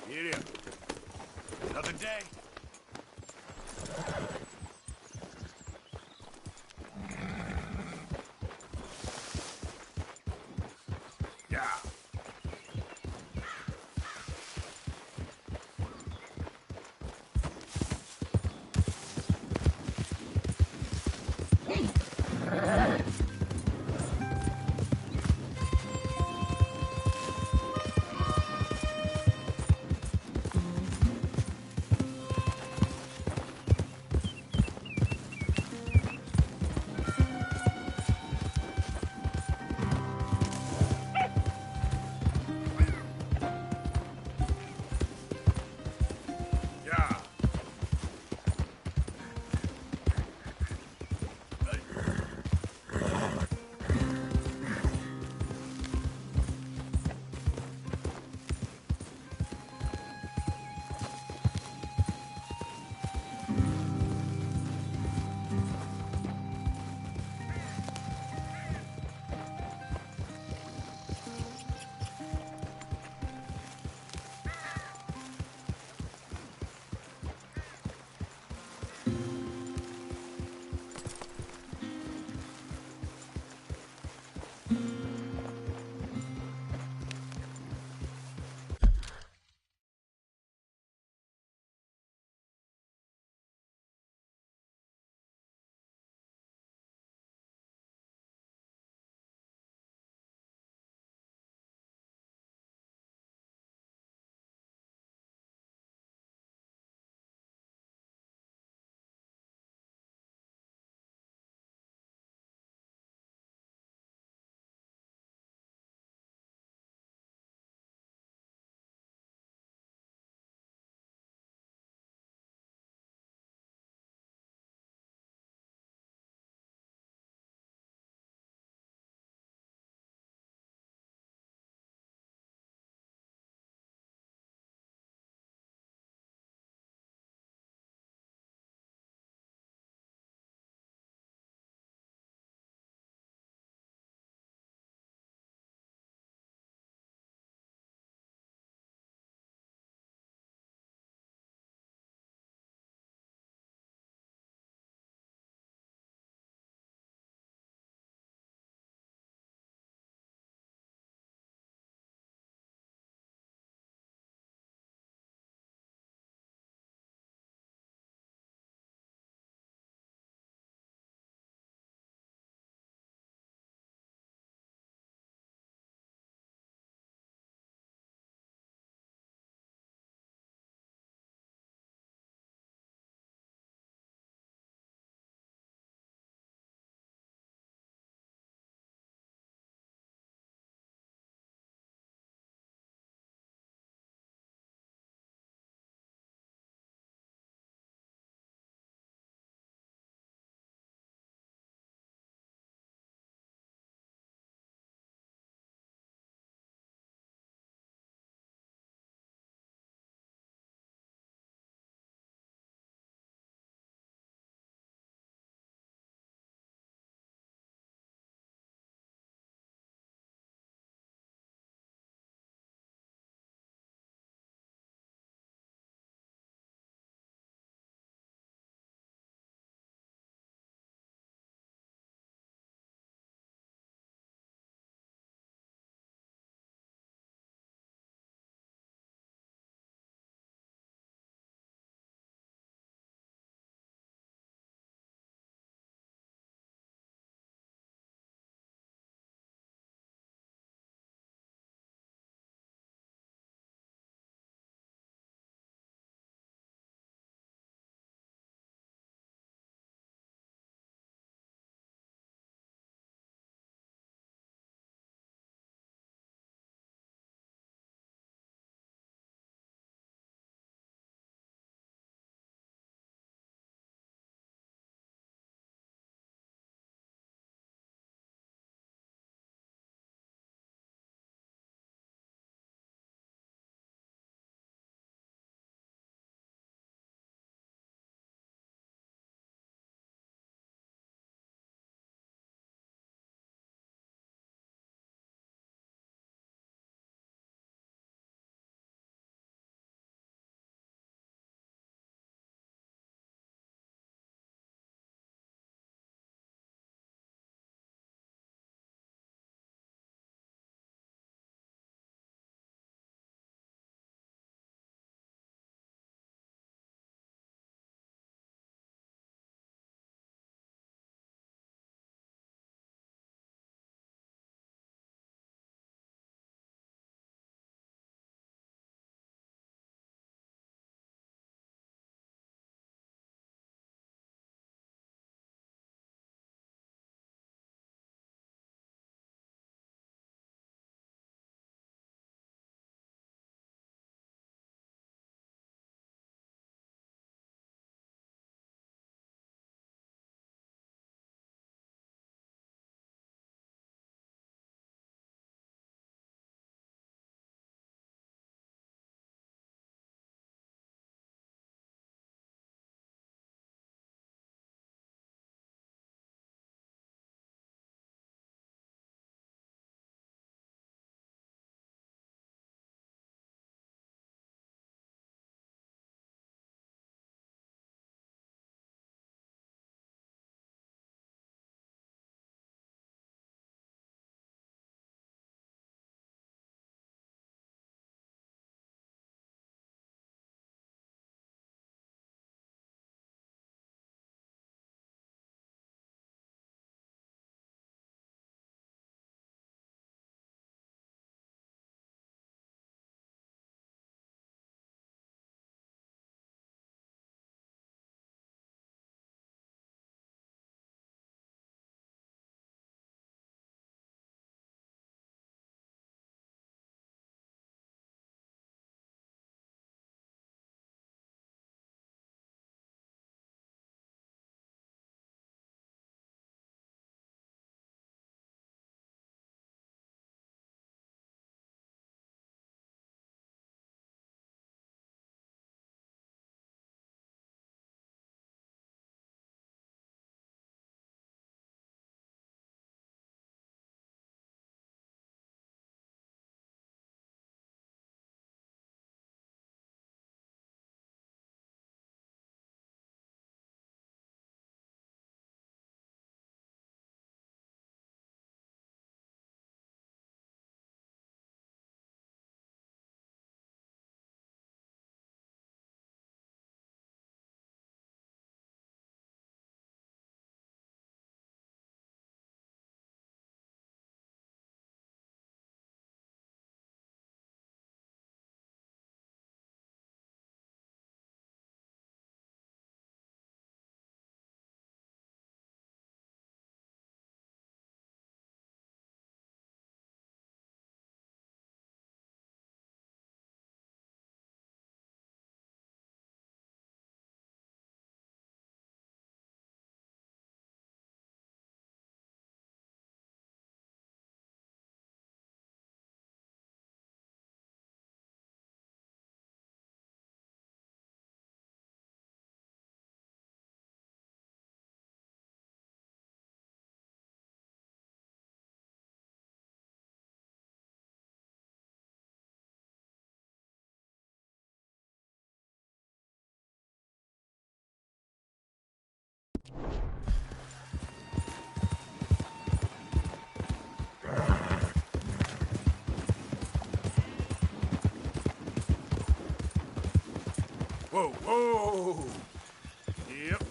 Here. Another day. Yeah. Whoa, whoa! Yep.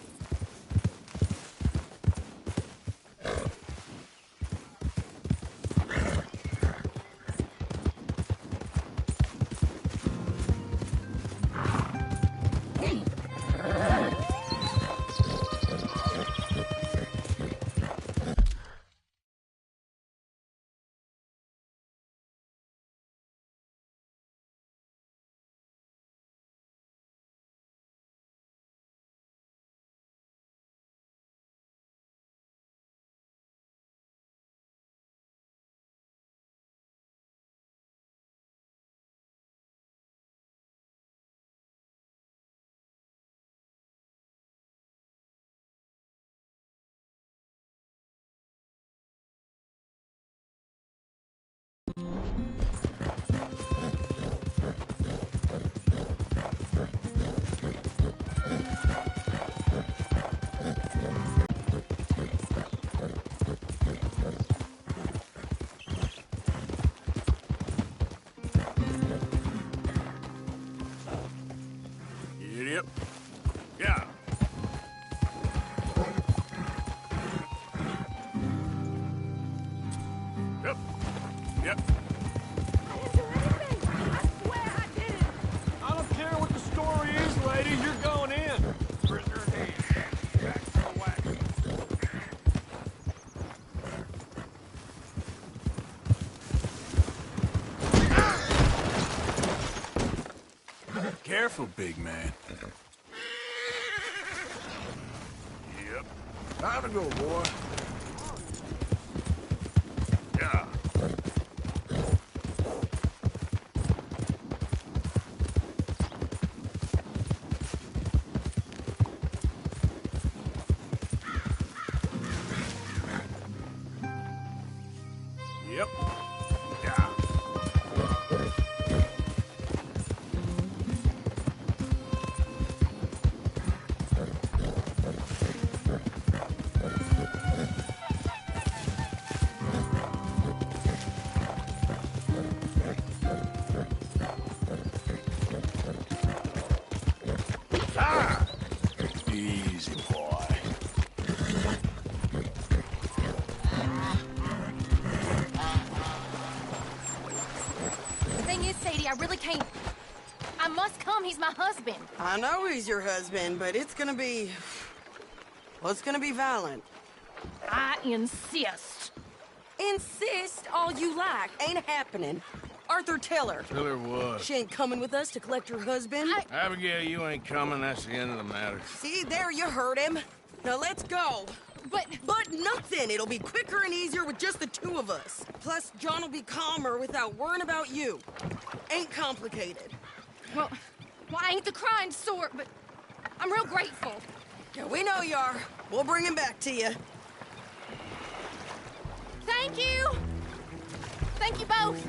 Yep. Yeah. Yep. Yep. I don't care what the story is, lady. You're going in. Prisoner in hand. Back to the wagon. Careful, big man. Yep. Time to go, boy. Yeah. Yep. Yeah. Ah! Easy, boy. The thing is, Sadie, I really can't. I must come. He's my husband. I know he's your husband, but it's gonna be... Well, it's gonna be violent. I insist. Insist all you like. Ain't happening. Arthur, tell her. Tell her what? She ain't coming with us to collect her husband. Abigail, you ain't coming. That's the end of the matter. See, there you heard him. Now let's go. But Nothing. It'll be quicker and easier with just the two of us. Plus, John will be calmer without worrying about you. Ain't complicated. well, I ain't the crying sort, but I'm real grateful. Yeah, we know you are. We'll bring him back to you. Thank you. Thank you both.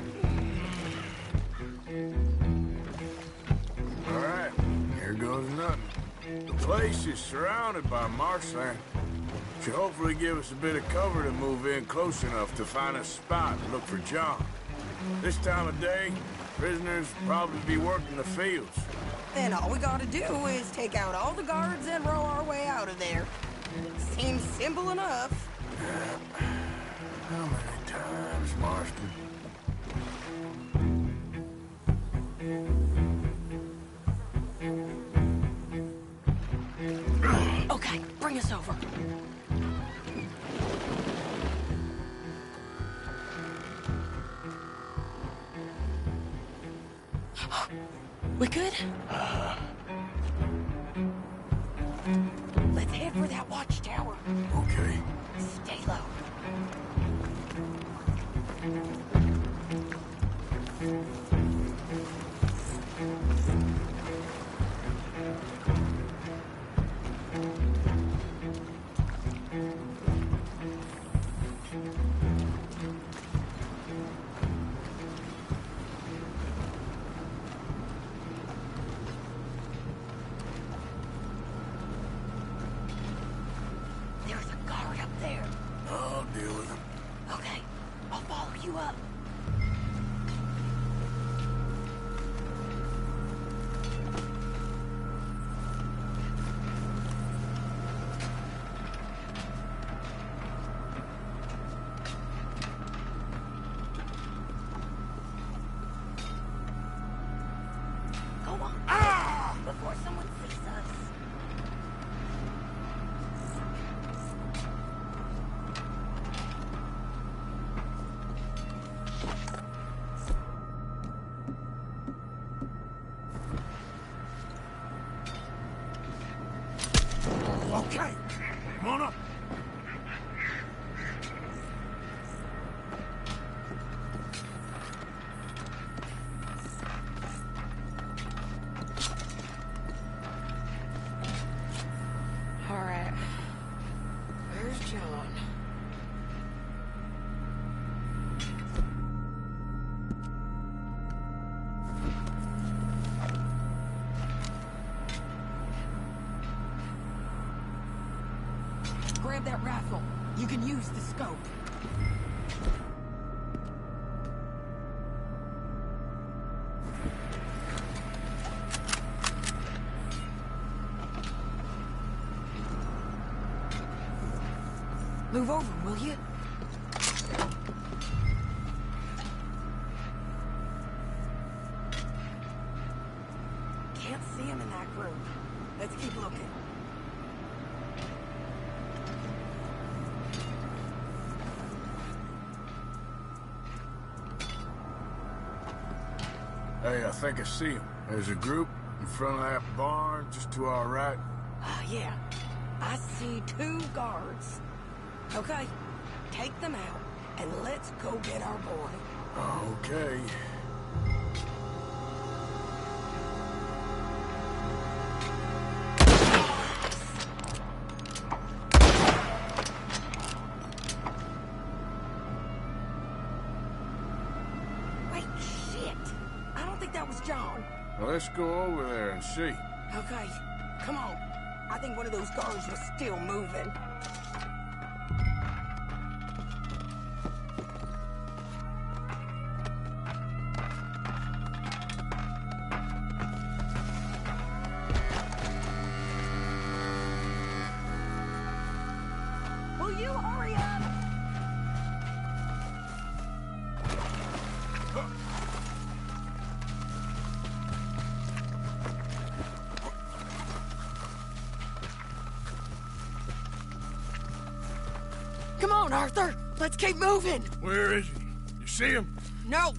All right, here goes nothing. The place is surrounded by marshland. Should hopefully give us a bit of cover to move in close enough to find a spot and look for John. This time of day, prisoners probably be working the fields. Then all we gotta do is take out all the guards and roll our way out of there. Seems simple enough. How many times, Marston? Okay, bring us over. We good? Let's head for that watchtower. Okay. Stay low. you up. Go on. Ah! Before someone sees us. Okay, come on up. All right. Where's John? Grab that rifle. You can use the scope. Move over, will you? Can't see him in that group. Let's keep looking. Hey, I think I see him. There's a group in front of that barn, just to our right. Yeah. I see 2 guards. Okay, take them out, and let's go get our boy. Okay. Wait, shit. I don't think that was John. Well, let's go over there and see. Okay, come on. I think one of those guards was still moving. Will you hurry up? Come on, Arthur. Let's keep moving. Where is he? You see him? No.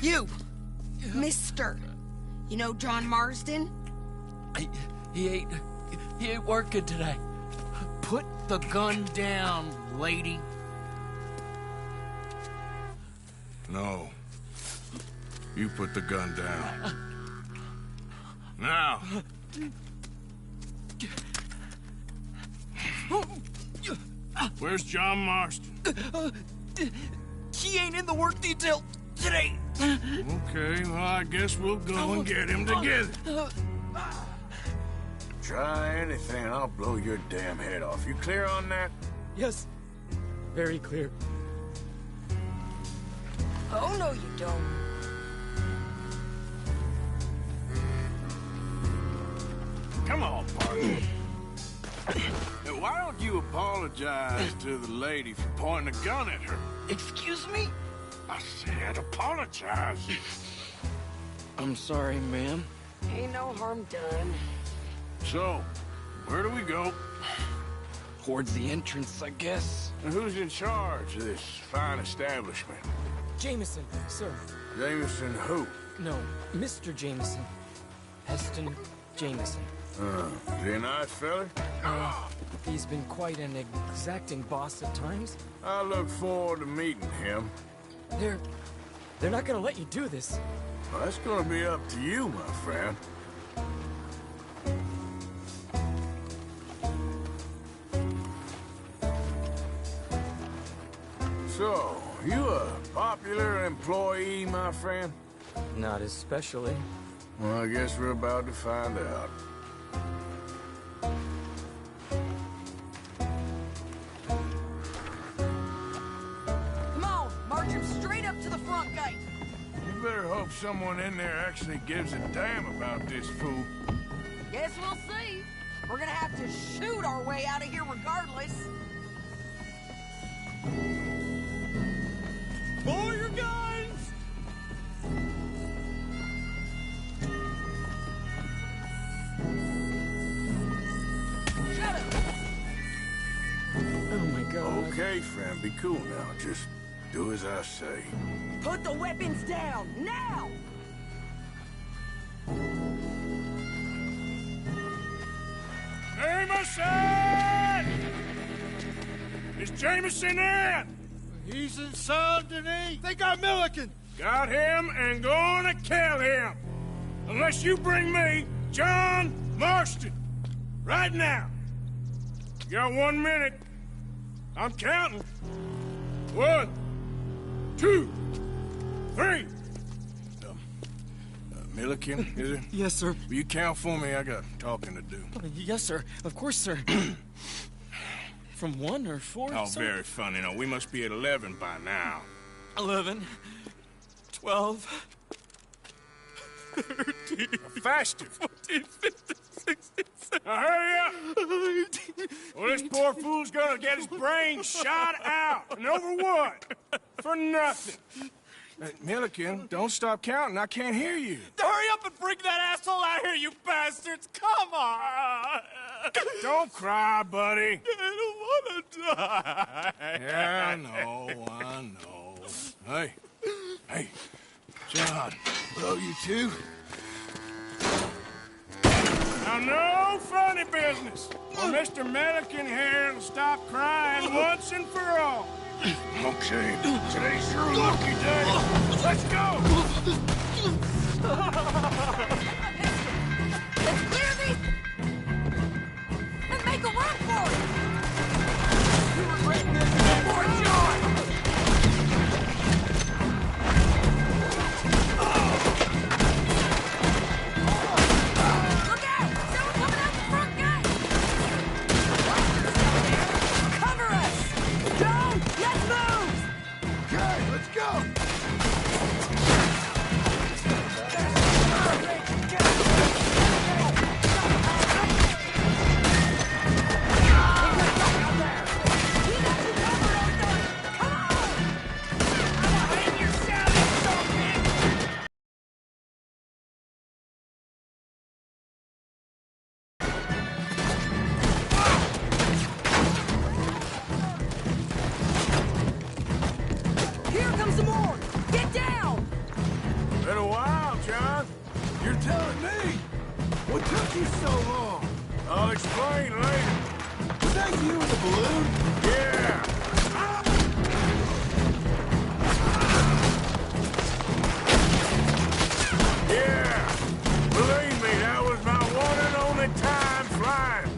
You. Mister. You know John Marsden? He ain't working today. Put the gun down, lady. No. You put the gun down. Now. Where's John Marston? He ain't in the work detail today. Okay, well, I guess we'll go and get him together. Try anything, I'll blow your damn head off. You clear on that? Yes. Very clear. Oh, no, you don't. Come on, partner. Why don't you apologize to the lady for pointing a gun at her? Excuse me? I said apologize. I'm sorry, ma'am. Ain't no harm done. So, where do we go? Towards the entrance, I guess. And who's in charge of this fine establishment? Jameson, sir. Jameson who? No, Mr. Jameson. Heston Jameson. Is he a nice fella? He's been quite an exacting boss at times. I look forward to meeting him. They're not gonna let you do this. Well, that's gonna be up to you, my friend. So, you a popular employee, my friend? Not especially. Well, I guess we're about to find out. Come hope someone in there actually gives a damn about this fool. Guess we'll see. We're gonna have to shoot our way out of here regardless. Pull your guns! Shut it! Oh my god. Okay, friend, be cool now. Just do as I say. Put the weapons down, now! Jameson! Is Jameson in? He's inside, Denis. They got Milliken. Got him and gonna kill him. Unless you bring me John Marston. Right now. You got 1 minute. I'm counting. 1, 2, 3. Milliken, is it? Yes, sir. Will you count for me? I got talking to do. Yes, sir. Of course, sir. From 1 or 4, Oh, sir? very funny. No, we must be at 11 by now. 11, 12, 13, Faster. 14, 15, 16, 17. Now hurry up! Well, this poor fool's gonna get his brains shot out. And over what? For nothing. Milliken, don't stop counting. I can't hear you. Hurry up and bring that asshole out here, you bastards! Come on! Don't cry, buddy. I don't want to die. Yeah, I know. Hey, John. Hello, you two. Now, no funny business. Well, Mr. Milliken here will stop crying once and for all. Okay, today's your lucky day. Let's go! Let's clear these and make a run for it! For John! Look out! Someone coming out the front gate! Cover us! John, let's move! Okay, let's go! Here comes some more! Get down! Been a while, John. You're telling me? What took you so long? I'll explain later. Was that you in the balloon? Yeah. Yeah. Believe me, that was my one and only time flying.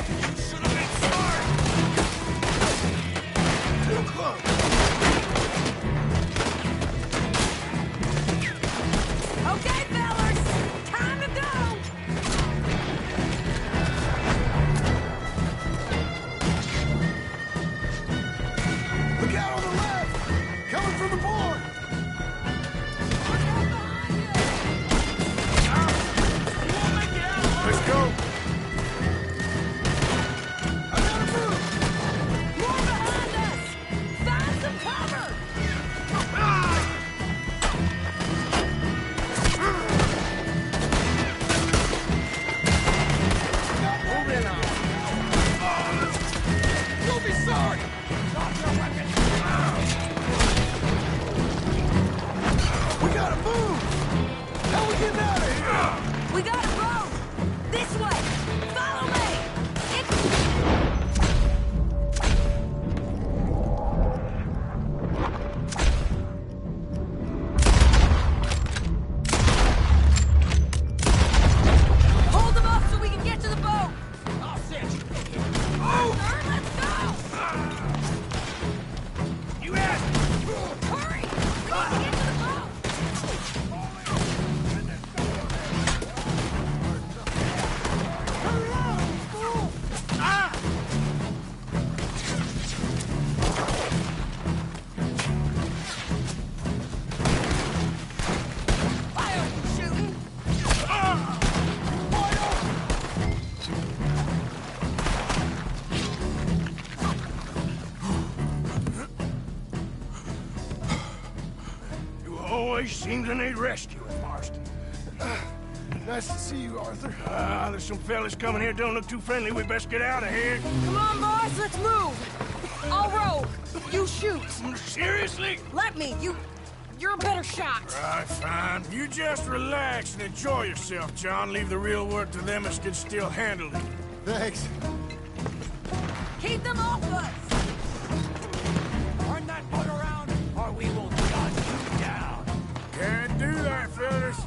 You should have been smart. Too close. Okay, fellas! Time to go! place seems to need rescuing, Marston. Nice to see you, Arthur. There's some fellas coming here. Don't look too friendly. We best get out of here. Come on, boys, let's move. I'll row. You shoot. Seriously? Let me. You're a better shot. Right, fine. You just relax and enjoy yourself, John. Leave the real work to them that can still handle it. Thanks. Keep them off us. Turn that boat around, or we will gun you down. Can't do that, fellas.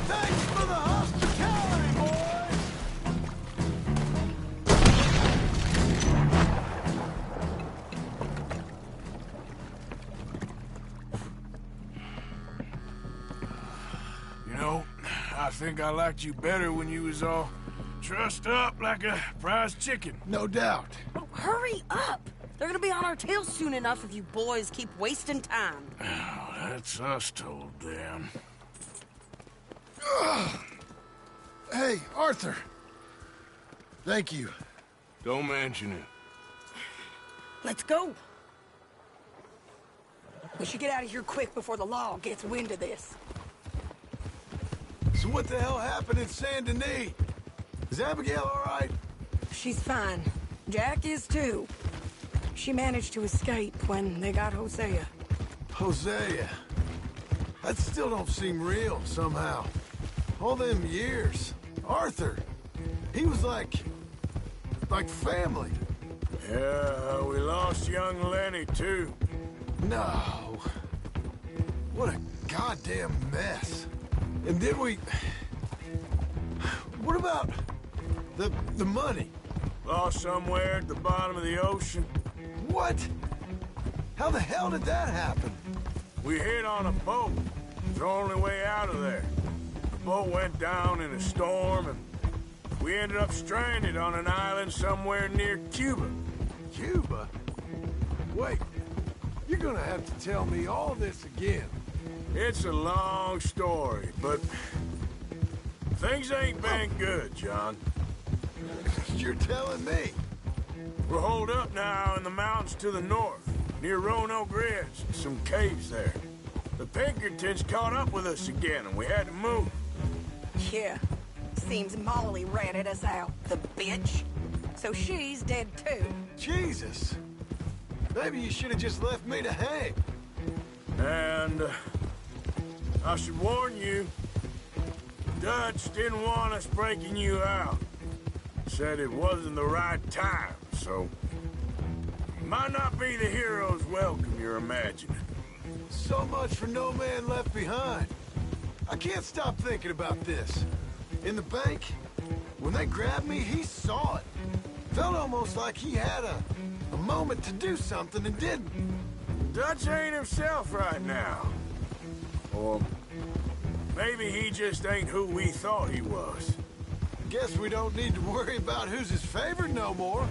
Thanks for the hospitality, boys! You know, I think I liked you better when you was all trussed up like a prize chicken. No doubt. Oh, hurry up. They're gonna be on our tails soon enough if you boys keep wasting time. Oh, that's us told them. Hey, Arthur. Thank you. Don't mention it. Let's go. We should get out of here quick before the law gets wind of this. So what the hell happened in Saint Denis? Is Abigail all right? She's fine. Jack is too. She managed to escape when they got Hosea. Hosea. That still don't seem real, somehow. All them years. Arthur. He was like family. Yeah, we lost young Lenny, too. No. What a goddamn mess. And then what about the money? Lost somewhere at the bottom of the ocean. What? How the hell did that happen? We hit on a boat. It's the only way out of there. The boat went down in a storm, and we ended up stranded on an island somewhere near Cuba. Cuba? Wait, you're gonna have to tell me all this again. It's a long story, but things ain't been good, John. You're telling me. We're holed up now in the mountains to the north, near Roanoke Ridge. Some caves there. The Pinkertons caught up with us again, and we had to move. Yeah. Seems Molly ratted us out, the bitch. So she's dead too. Jesus. Maybe you should have just left me to hang. And I should warn you, Dutch didn't want us breaking you out. Said it wasn't the right time, so might not be the hero's welcome you're imagining. So much for no man left behind. I can't stop thinking about this. In the bank, when they grabbed me, he saw it. Felt almost like he had a moment to do something and didn't. Dutch ain't himself right now. Or maybe he just ain't who we thought he was. Guess we don't need to worry about who's his favorite no more.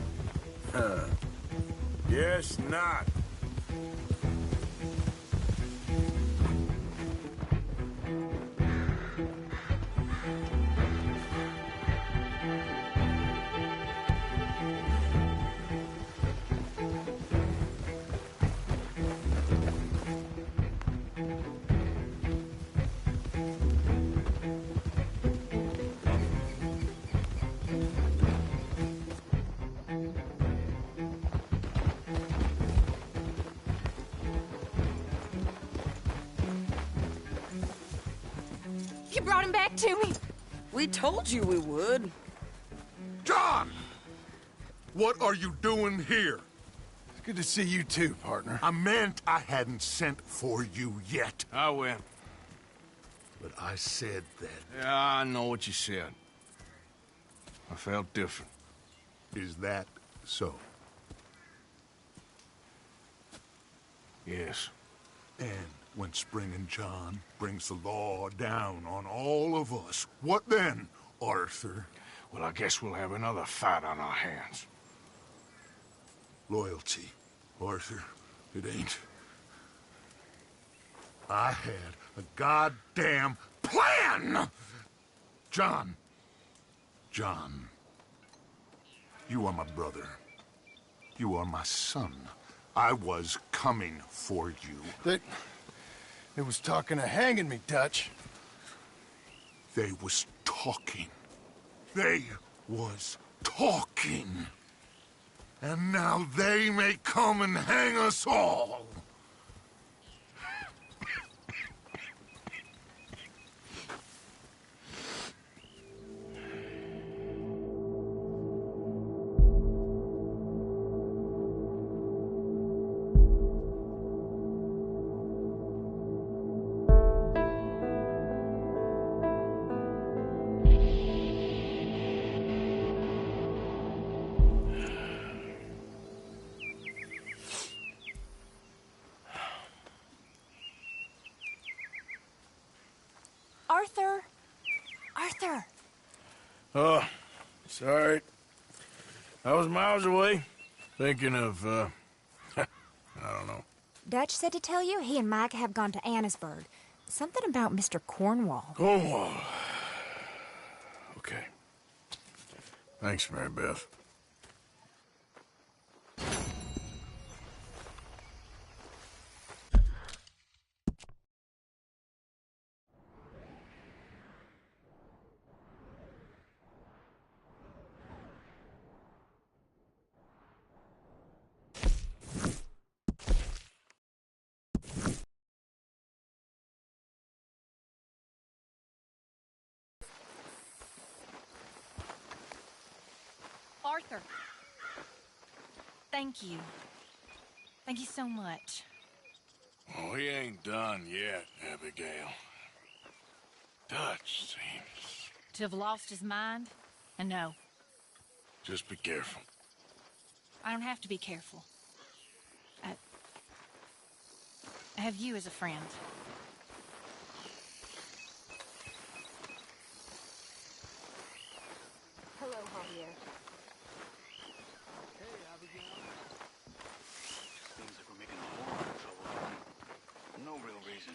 Guess not. You brought him back to me. We told you we would. John! What are you doing here? It's good to see you too, partner. I meant I hadn't sent for you yet. I went. But I said that. Yeah, I know what you said. I felt different. Is that so? Yes. And when Spring and John brings the law down on all of us, what then, Arthur? Well, I guess we'll have another fight on our hands. Loyalty, Arthur, it ain't. I had a goddamn plan! John. You are my brother. You are my son. I was coming for you. They was talking of hanging me, Dutch. They was talking. They was talking. And now they may come and hang us all. Arthur! Arthur! Oh, sorry. I was miles away, thinking of, I don't know. Dutch said to tell you he and Mike have gone to Annisburg. Something about Mr. Cornwall. Cornwall. Okay. Thanks, Mary Beth. Arthur. Thank you. Thank you so much. Oh, he ain't done yet, Abigail. Dutch seems... To have lost his mind? And no, Just be careful. I don't have to be careful. I have you as a friend. Hello, Javier. Seems like we're making a whole lot of trouble. No real reason.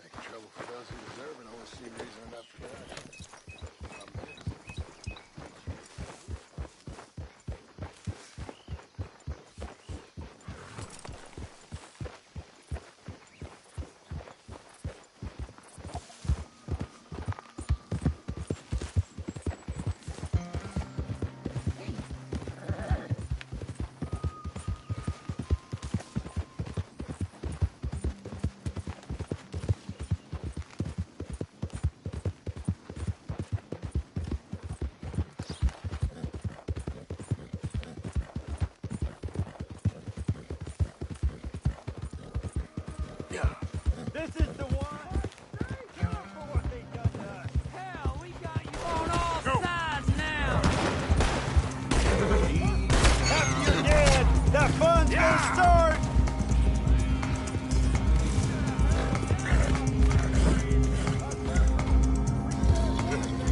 Making trouble for those who deserve it always seem reason enough for that. This is the one. For what they done to us. Hell, we got you on all sides now. After you're dead, that fun's gonna start.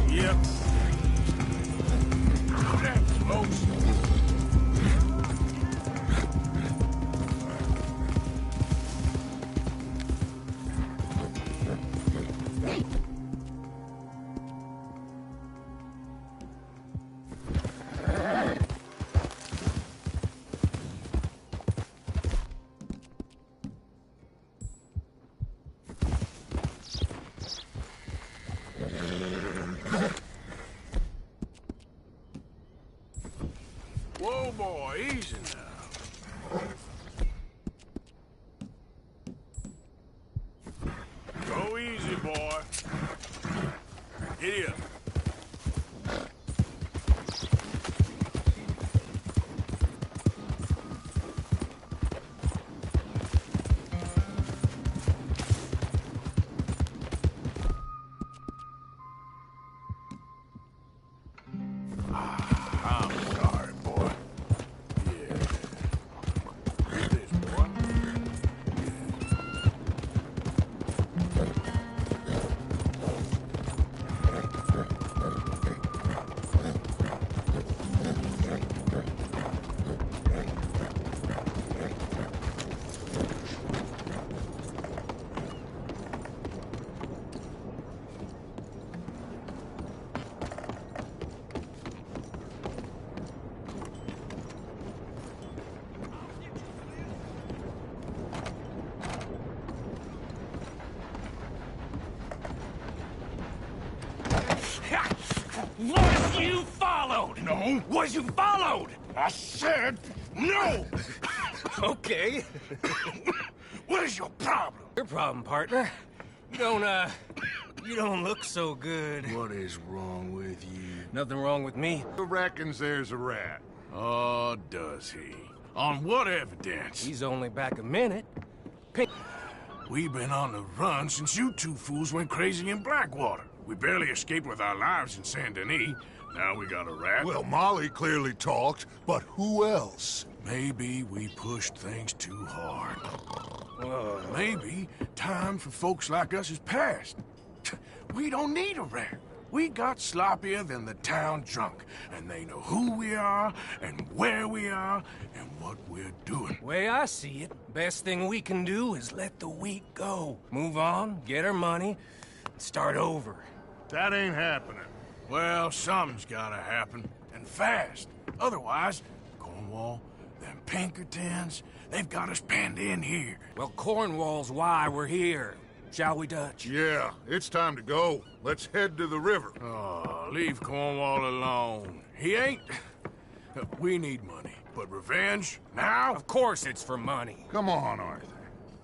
Yep. That's close. Whoa, boy, easy now. Go easy, boy. Giddy up. I'm sorry, boy. Yeah. Was you followed? No. Was you followed? I said no! Okay. What is your problem? Your problem, partner. You don't look so good. What is wrong with you? Nothing wrong with me. Who reckons there's a rat? Oh, does he? On what evidence? He's only back a minute. We've been on the run since you two fools went crazy in Blackwater. We barely escaped with our lives in Saint Denis. Now we got a rat. Well, Molly clearly talked, but who else? Maybe we pushed things too hard. Maybe time for folks like us is past. We don't need a rat. We got sloppier than the town drunk, and they know who we are, and where we are, and what we're doing. Way I see it, best thing we can do is let the week go. Move on, get our money, start over. That ain't happening. Well, something's gotta happen, and fast. Otherwise, Cornwall, them Pinkertons, they've got us penned in here. Well, Cornwall's why we're here. Shall we, Dutch? Yeah, it's time to go. Let's head to the river. Oh, leave Cornwall alone. He ain't... We need money, but revenge, now? Of course it's for money. Come on, Arthur.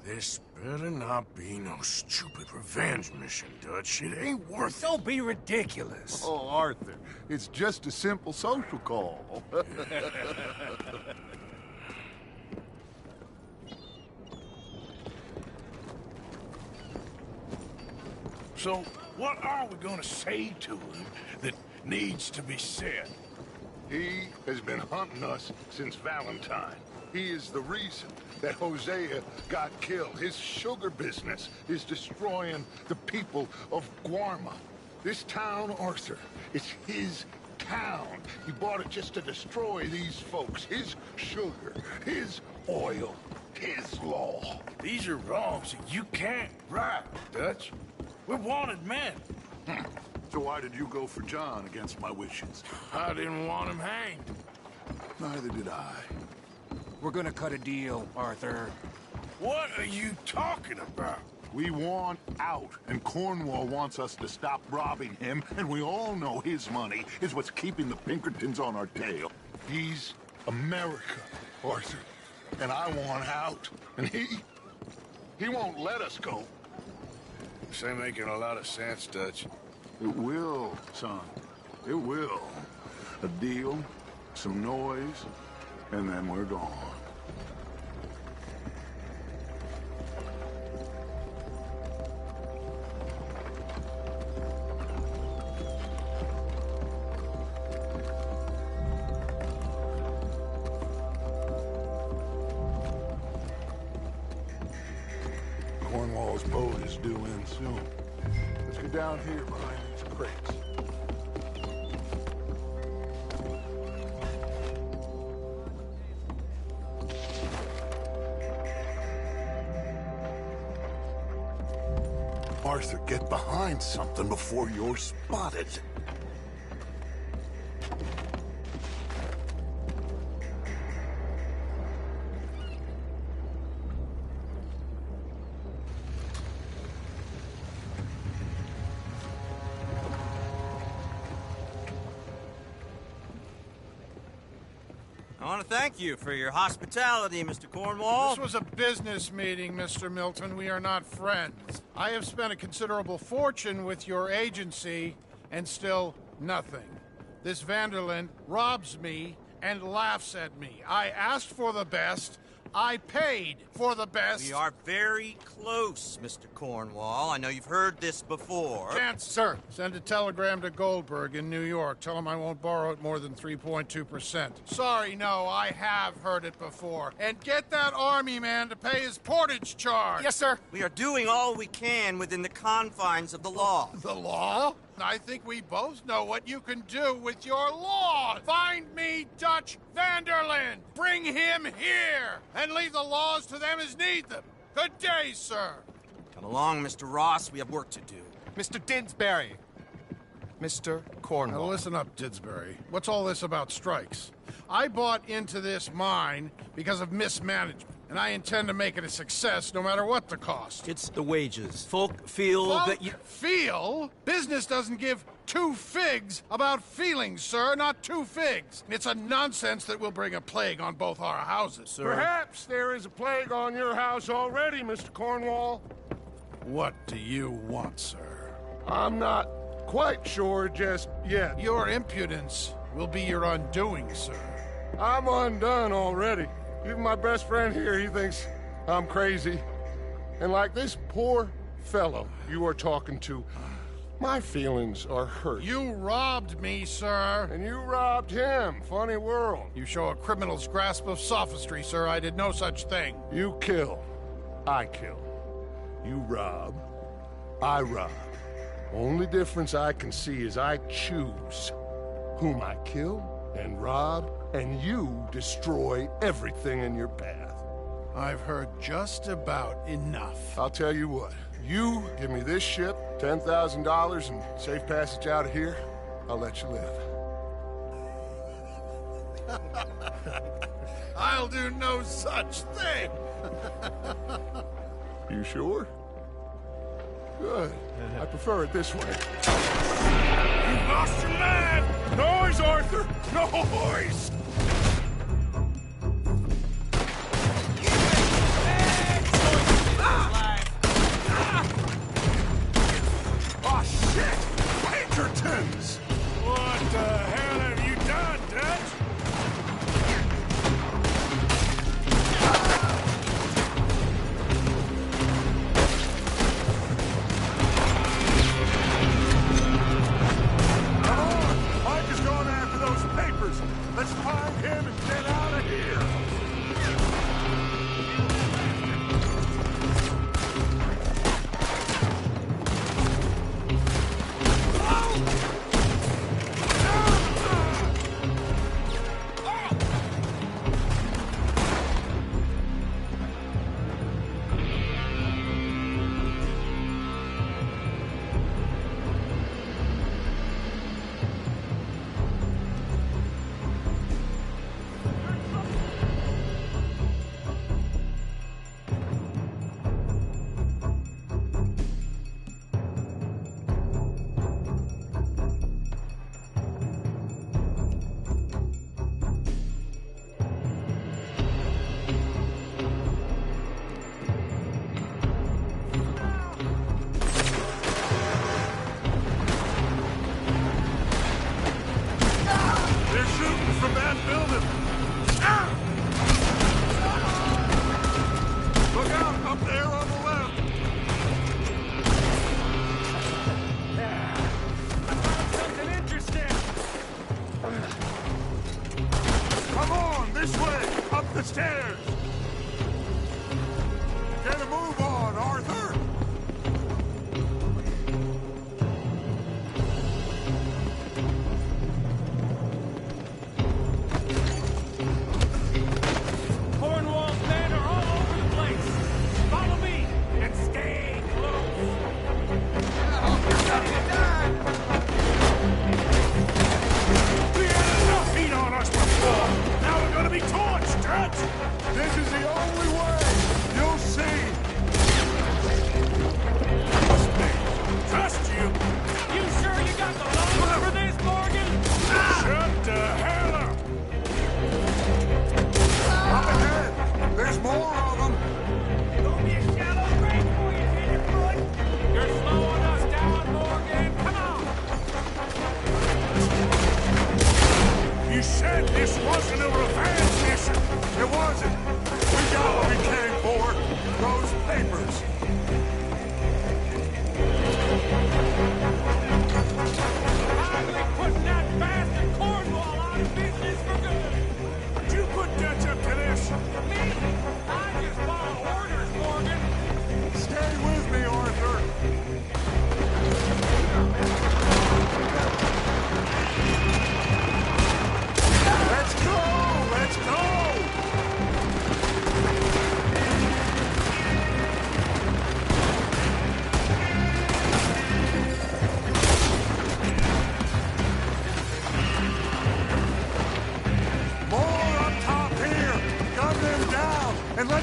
This better not be no stupid revenge mission, Dutch. It ain't worth it. Don't be ridiculous. Oh, Arthur, it's just a simple social call. So, what are we gonna say to him that needs to be said? He has been hunting us since Valentine. He is the reason that Hosea got killed. His sugar business is destroying the people of Guarma. This town, Arthur, it's his town. He bought it just to destroy these folks. His sugar, his oil, his law. These are wrongs that you can't right, Dutch. We're wanted men. So why did you go for John against my wishes? I didn't want him hanged. Neither did I. We're gonna cut a deal, Arthur. What are you talking about? We want out, and Cornwall wants us to stop robbing him, and we all know his money is what's keeping the Pinkertons on our tail. He's America, Arthur, and I want out, and he won't let us go. This ain't making a lot of sense, Dutch. It will, son. It will. A deal, some noise, and then we're gone. Cornwall's boat is due in soon. Let's get down here behind these crates. Arthur, get behind something before you're spotted. I want to thank you for your hospitality, Mr. Cornwall. This was a business meeting, Mr. Milton. We are not friends. I have spent a considerable fortune with your agency, and still nothing. This Vanderlyn robs me and laughs at me. I asked for the best. I paid for the best. We are very close, Mr. Cornwall. I know you've heard this before. Chance, sir. Send a telegram to Goldberg in New York. Tell him I won't borrow it more than 3.2%. Sorry, no, I have heard it before. And get that army man to pay his portage charge. Yes, sir. We are doing all we can within the confines of the law. The law? I think we both know what you can do with your law. Find me Dutch Vanderlyn. Bring him here. And leave the laws to them as need them. Good day, sir. Come along, Mr. Ross. We have work to do. Mr. Didsbury. Mr. Cornwall. Now listen up, Didsbury. What's all this about strikes? I bought into this mine because of mismanagement. and I intend to make it a success no matter what the cost. It's the wages. Folk feel that you... Feel? Business doesn't give two figs about feelings, sir, not two figs. It's a nonsense that will bring a plague on both our houses, sir. Perhaps there is a plague on your house already, Mr. Cornwall. What do you want, sir? I'm not quite sure just yet. Your impudence will be your undoing, sir. I'm undone already. Even my best friend here, he thinks I'm crazy. And like this poor fellow you are talking to, my feelings are hurt. You robbed me, sir. And you robbed him. Funny world. You show a criminal's grasp of sophistry, sir. I did no such thing. You kill. I kill. You rob. I rob. Only difference I can see is I choose whom I kill and rob, and you destroy everything in your path. I've heard just about enough. I'll tell you what. You give me this ship, $10,000, and safe passage out of here, I'll let you live. I'll do no such thing. You sure? Good. I prefer it this way. You've lost your man! Noise, Arthur! Noise! Oh, shit! Pinkertons! What the hell have you done, Dutch? Let's find him and get out of here!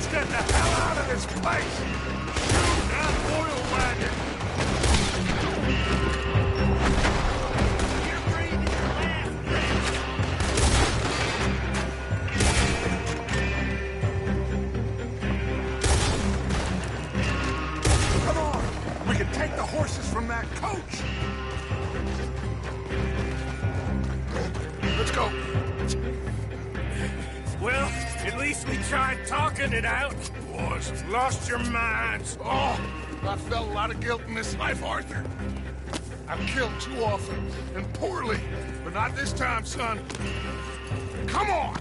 Let's get the hell out of this place! Shoot that oil wagon! You're breathing your last breath. Come on! We can take the horses from that coach! Let's go! Well, at least we tried talking it out. Boys, Lost your minds. oh, I felt a lot of guilt in this life, Arthur. I've killed too often, and poorly, but not this time, son. Come on!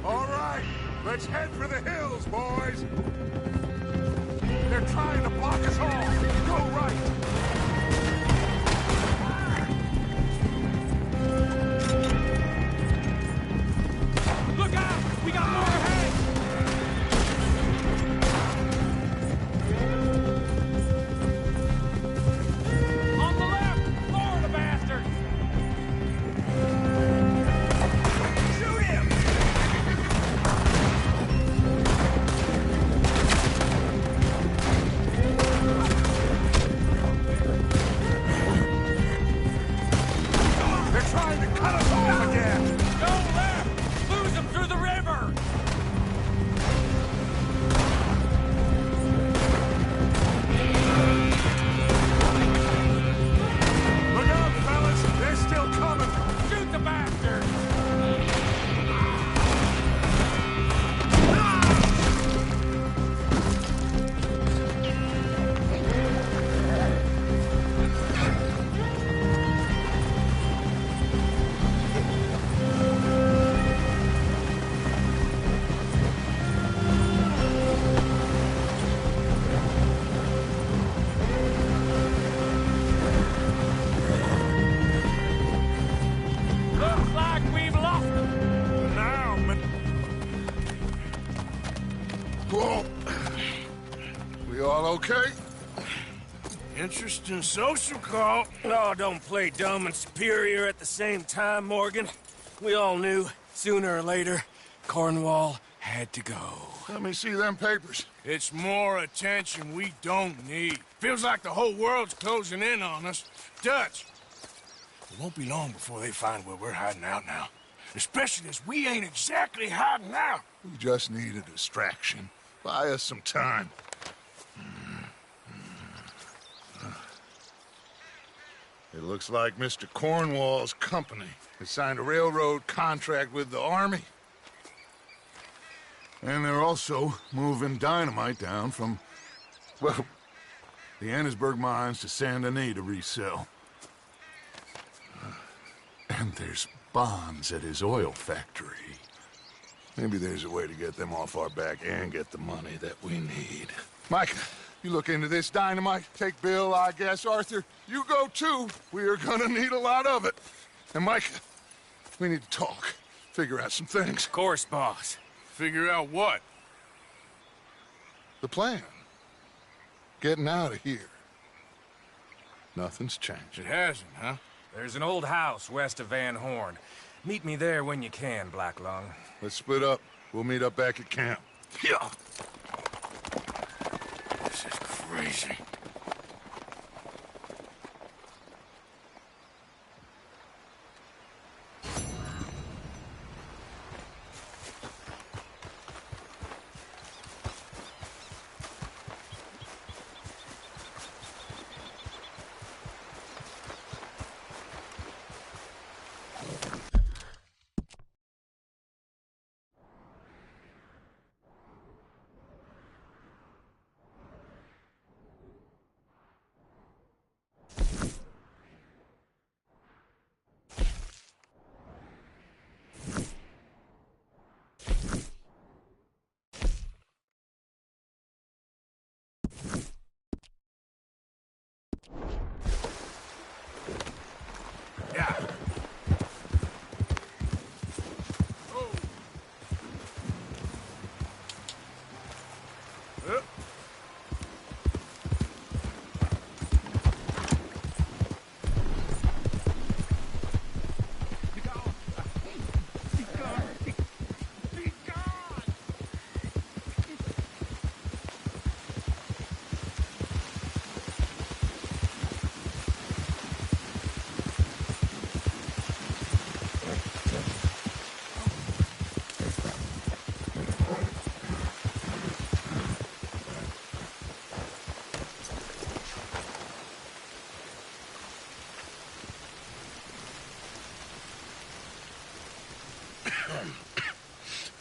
All right, let's head for the hills, boys. They're trying to block us all. Go right. Look out! We got more ahead! On the left! Lower the bastard! Shoot him! They're trying to cut us off again. Go left! Lose him through the river! Look out, fellas. They're still coming. Shoot the bastard! Looks like we've lost him! Now, man. Whoa. We all okay? Interesting social call. Oh, don't play dumb and superior at the same time, Morgan. We all knew, sooner or later, Cornwall had to go. Let me see them papers. It's more attention we don't need. Feels like the whole world's closing in on us. Dutch, it won't be long before they find where we're hiding out now. Especially as we ain't exactly hiding out. We just need a distraction. Buy us some time. It looks like Mr. Cornwall's company has signed a railroad contract with the Army. And they're also moving dynamite down from, well, the Annesburg mines to Saint Denis to resell. And there's bonds at his oil factory. Maybe there's a way to get them off our back and get the money that we need. Mike, you look into this dynamite. Take Bill, I guess. Arthur, you go too. We are gonna need a lot of it. And Mike, we need to talk. Figure out some things. Of course, boss. Figure out what? The plan. Getting out of here. Nothing's changed. It hasn't, huh? There's an old house west of Van Horn. Meet me there when you can, Black Lung. Let's split up. We'll meet up back at camp. Yeah. This is crazy.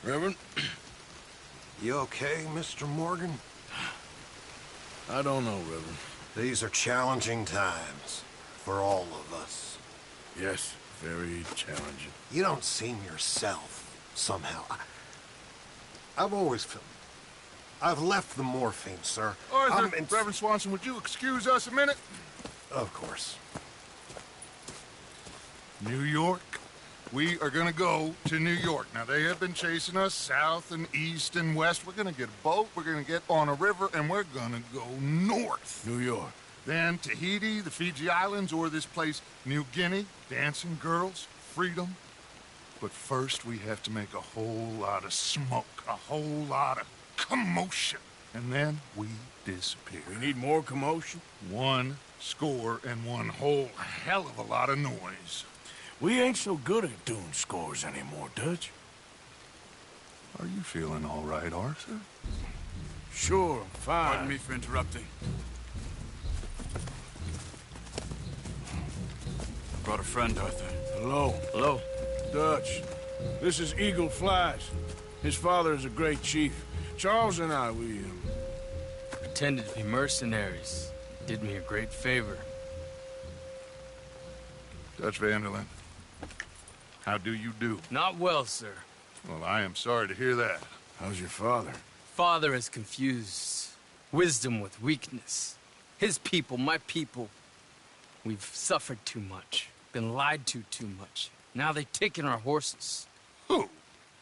Reverend? You okay, Mr. Morgan? I don't know, Reverend. These are challenging times for all of us. Yes, very challenging. You don't seem yourself, somehow. I've always felt... I've left the morphine, sir. Arthur, Reverend Swanson, would you excuse us a minute? Of course. New York. We are gonna go to New York. Now, they have been chasing us south and east and west. We're gonna get a boat, we're gonna get on a river, and we're gonna go north. New York. Then Tahiti, the Fiji Islands, or this place, New Guinea, dancing girls, freedom. But first, we have to make a whole lot of smoke, a whole lot of commotion. And then we disappear. We need more commotion? 1 score and 1 whole hell of a lot of noise. We ain't so good at doing scores anymore, Dutch. Are you feeling all right, Arthur? Sure, I'm fine. Pardon me for interrupting. Brought a friend, Arthur. Hello. Hello. Dutch. This is Eagle Flies. His father is a great chief. Charles and I, we Pretended to be mercenaries. Did me a great favor. Dutch Vanderlyn, how do you do? Not well, sir. Well, I am sorry to hear that. How's your father? Father has confused wisdom with weakness. His people, my people. We've suffered too much. Been lied to too much. Now they've taken our horses. Who?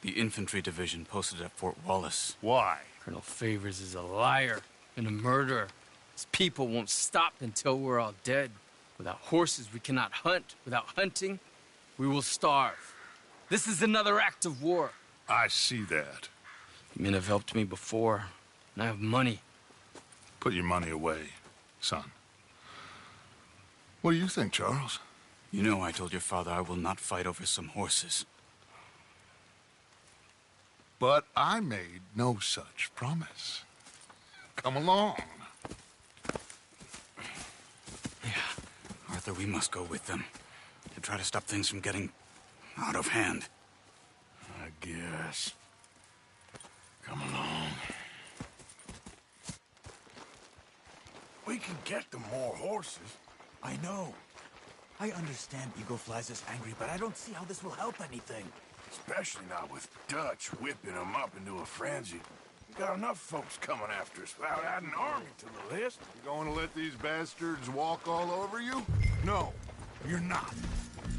The infantry division posted at Fort Wallace. Why? Colonel Favors is a liar and a murderer. His people won't stop until we're all dead. Without horses, we cannot hunt. Without hunting, we will starve. This is another act of war. I see that. Men have helped me before, and I have money. Put your money away, son. What do you think, Charles? You know I told your father I will not fight over some horses. But I made no such promise. Come along. Arthur, we must go with them to try to stop things from getting out of hand. I guess. Come along. We can get them more horses. I know. I understand Eagle Flies is angry, but I don't see how this will help anything. Especially not with Dutch whipping them up into a frenzy. We got enough folks coming after us without adding an army to the list. You going to let these bastards walk all over you? No, you're not.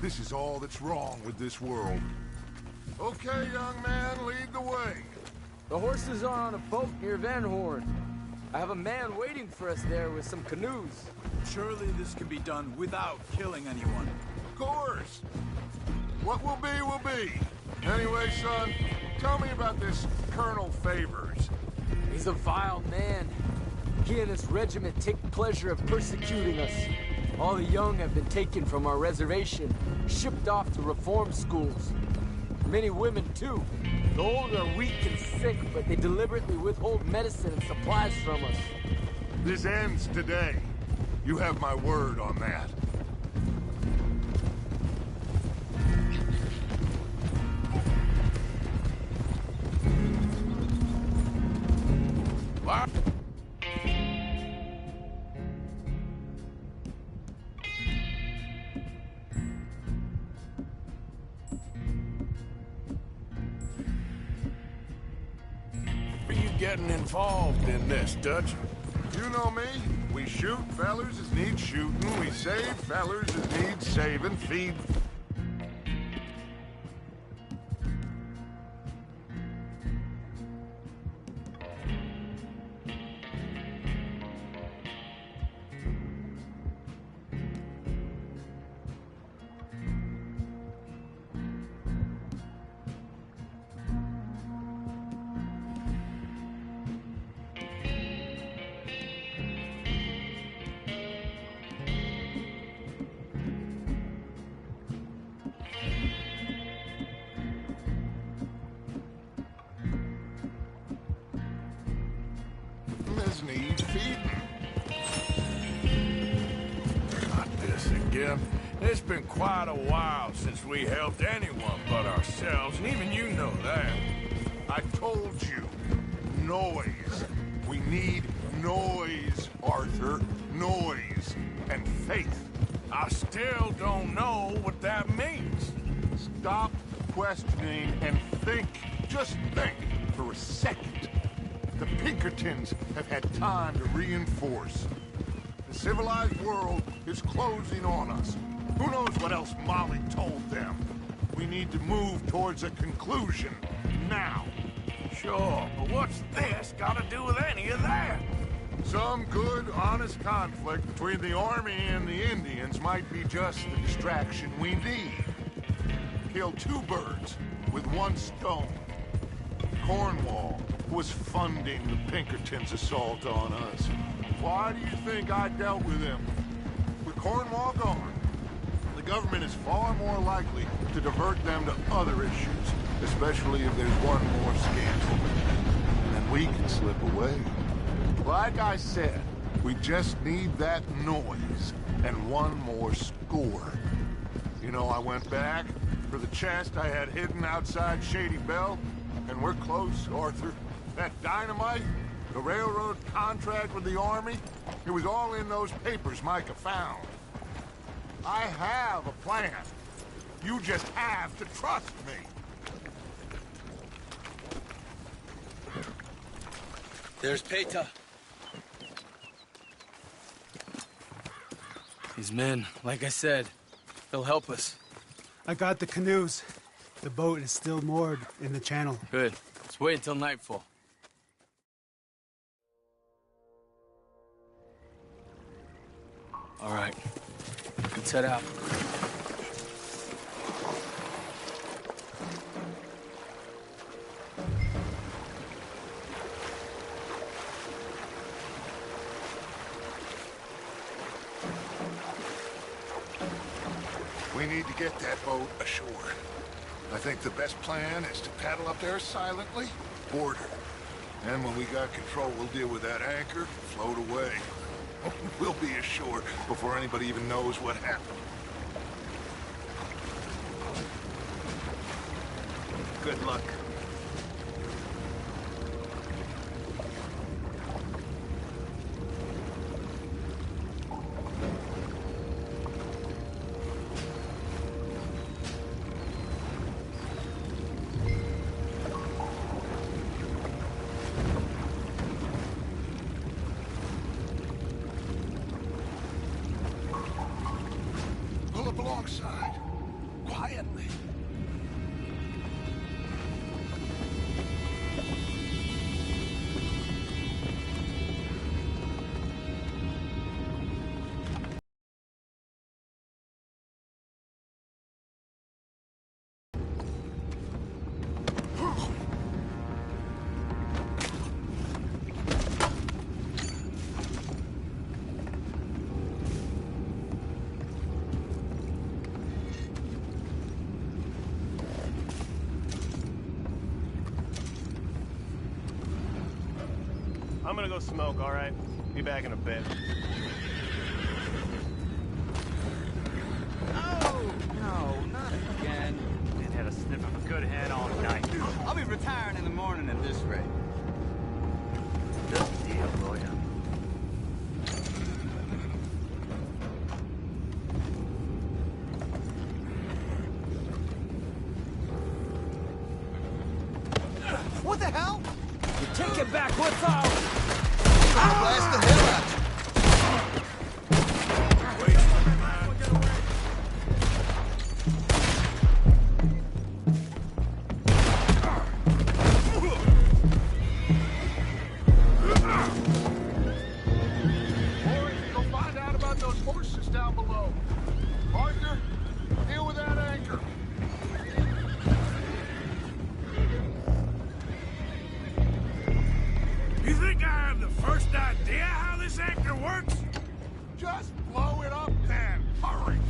This is all that's wrong with this world. Okay, young man, lead the way. The horses are on a boat near Van Horn. I have a man waiting for us there with some canoes. Surely this can be done without killing anyone. Of course. What will be, will be. Anyway, son, tell me about this Colonel Favors. He's a vile man. He and his regiment take pleasure of persecuting us. All the young have been taken from our reservation, shipped off to reform schools. Many women, too. The old are weak and sick, but they deliberately withhold medicine and supplies from us. This ends today. You have my word on that. What? Are you getting involved in this, Dutch? You know me. We shoot fellers as need shooting. We save fellers as need saving. Feed... need feeding. Not this again. It's been quite a while since we helped anyone but ourselves, and even you know that. told you. Noise. We need noise, Arthur. Noise and faith. I still don't know what that means. Stop questioning and think. Just think for a second. The Pinkertons have had time to reinforce. The civilized world is closing on us. Who knows what else Molly told them? We need to move towards a conclusion now. Sure, but what's this got to do with any of that? Some good, honest conflict between the army and the Indians might be just the distraction we need. Kill two birds with one stone. Cornwall was funding the Pinkertons' assault on us. Why do you think I dealt with him? With Cornwall gone, the government is far more likely to divert them to other issues, especially if there's one more scandal. And we can slip away. Like I said, we just need that noise and one more score. You know, I went back for the chest I had hidden outside Shady Belle, and we're close, Arthur. That dynamite, the railroad contract with the army, it was all in those papers Micah found. I have a plan. You just have to trust me. There's Peta. These men, like I said, they'll help us. I got the canoes. The boat is still moored in the channel. Good. Let's wait until nightfall. All right. Let's head out. We need to get that boat ashore. I think the best plan is to paddle up there silently, board her. And when we got control, we'll deal with that anchor, float away. We'll be ashore before anybody even knows what happened. Good luck. Pull up alongside. Quietly. I'm gonna go smoke, all right? Be back in a bit. Oh, no, not again. Man had a sniff of a good head all night. I'll be retiring in the morning at this rate. Just a deal, lawyer. What the hell? You take it back, what's ours? Blast the hell out of you. Boys, go find out about those horses down below. Arthur, deal with that anchor. You think I have the first idea how this anchor works? Just blow it up then. Hurry.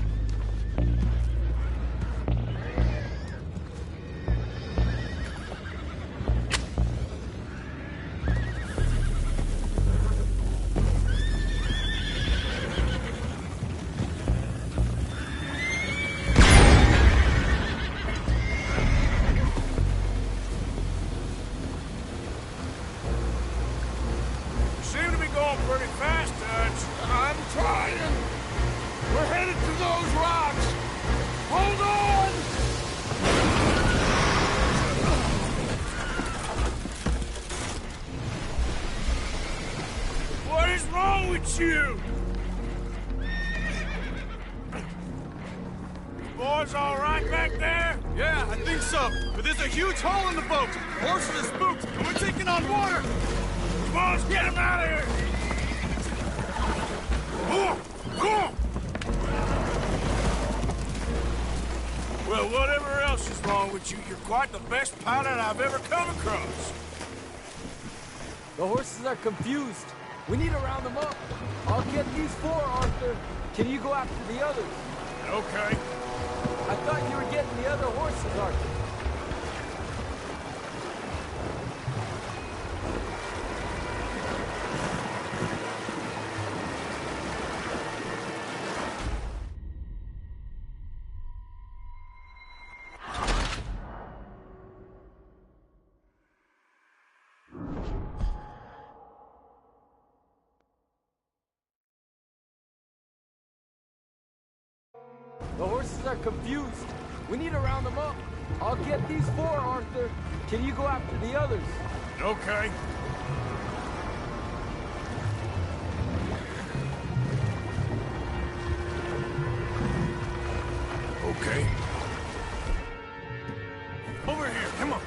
pretty fast, Dutch. I'm trying. We're headed to those rocks. Hold on! What is wrong with you? Boys all right back there? Yeah, I think so. But there's a huge hole in the boat. Horses are spooked, and we're taking on water. Come on, let's get him out of here. Come on. Well, whatever else is wrong with you, you're quite the best pilot I've ever come across. The horses are confused. We need to round them up. I'll get these four, Arthur. Can you go after the others? Okay. I thought you were getting the other horses, Arthur. The horses are confused. We need to round them up. I'll get these four, Arthur. Can you go after the others? Okay. Okay. Over here, come on.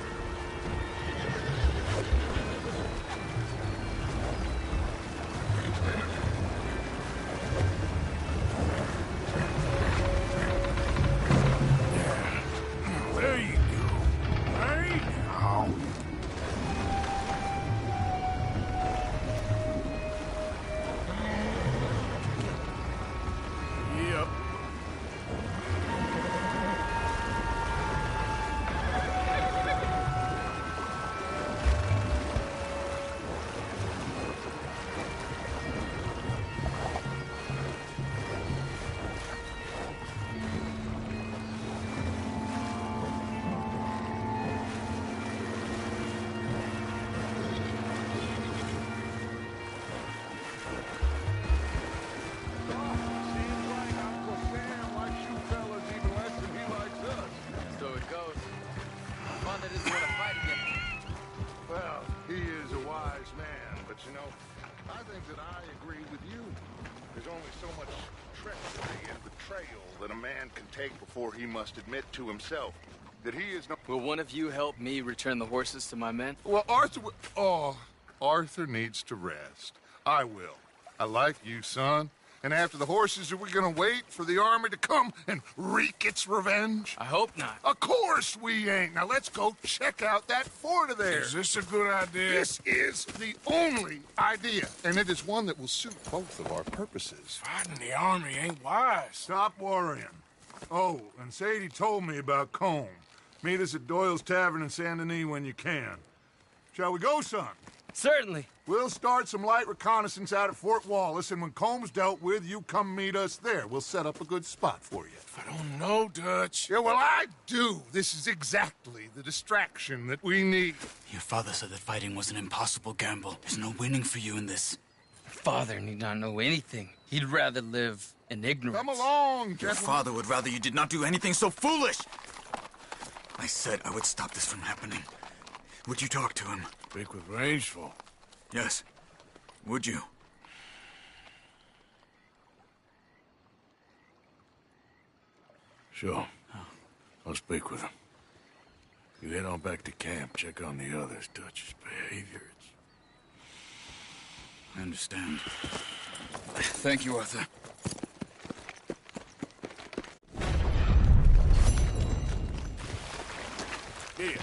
There you go. Hey, now. Yep. So it goes. Fun that isn't gonna fight again. Well, he is a wise man, but you know, I think that I agree with you. There's only so much treachery and betrayal that a man can take before he must admit to himself that he is no... Will one of you help me return the horses to my men? Well, Arthur... Oh, Arthur needs to rest. I will. I like you, son. And after the horses, are we gonna wait for the army to come and wreak its revenge? I hope not. Of course we ain't. Now let's go check out that fort of theirs. Is this a good idea? This is the only idea, and it is one that will suit both of our purposes. Fighting the army ain't wise. Stop worrying. Oh, and Sadie told me about Combe. Meet us at Doyle's Tavern in Saint Denis when you can. Shall we go, son? Certainly. We'll start some light reconnaissance out at Fort Wallace, and when Combs dealt with, you come meet us there. We'll set up a good spot for you. I don't know, Dutch. Yeah, well, I do. This is exactly the distraction that we need. Your father said that fighting was an impossible gamble. There's no winning for you in this. Father need not know anything. He'd rather live in ignorance. Come along, Your gentlemen. father would rather you did not do anything so foolish. I said I would stop this from happening. Would you talk to him? Speak with Rangeful. Yes. Would you? Sure. I'll speak with him. You head on back to camp, check on the others, Dutch's behavior. I understand. Thank you, Arthur. Here.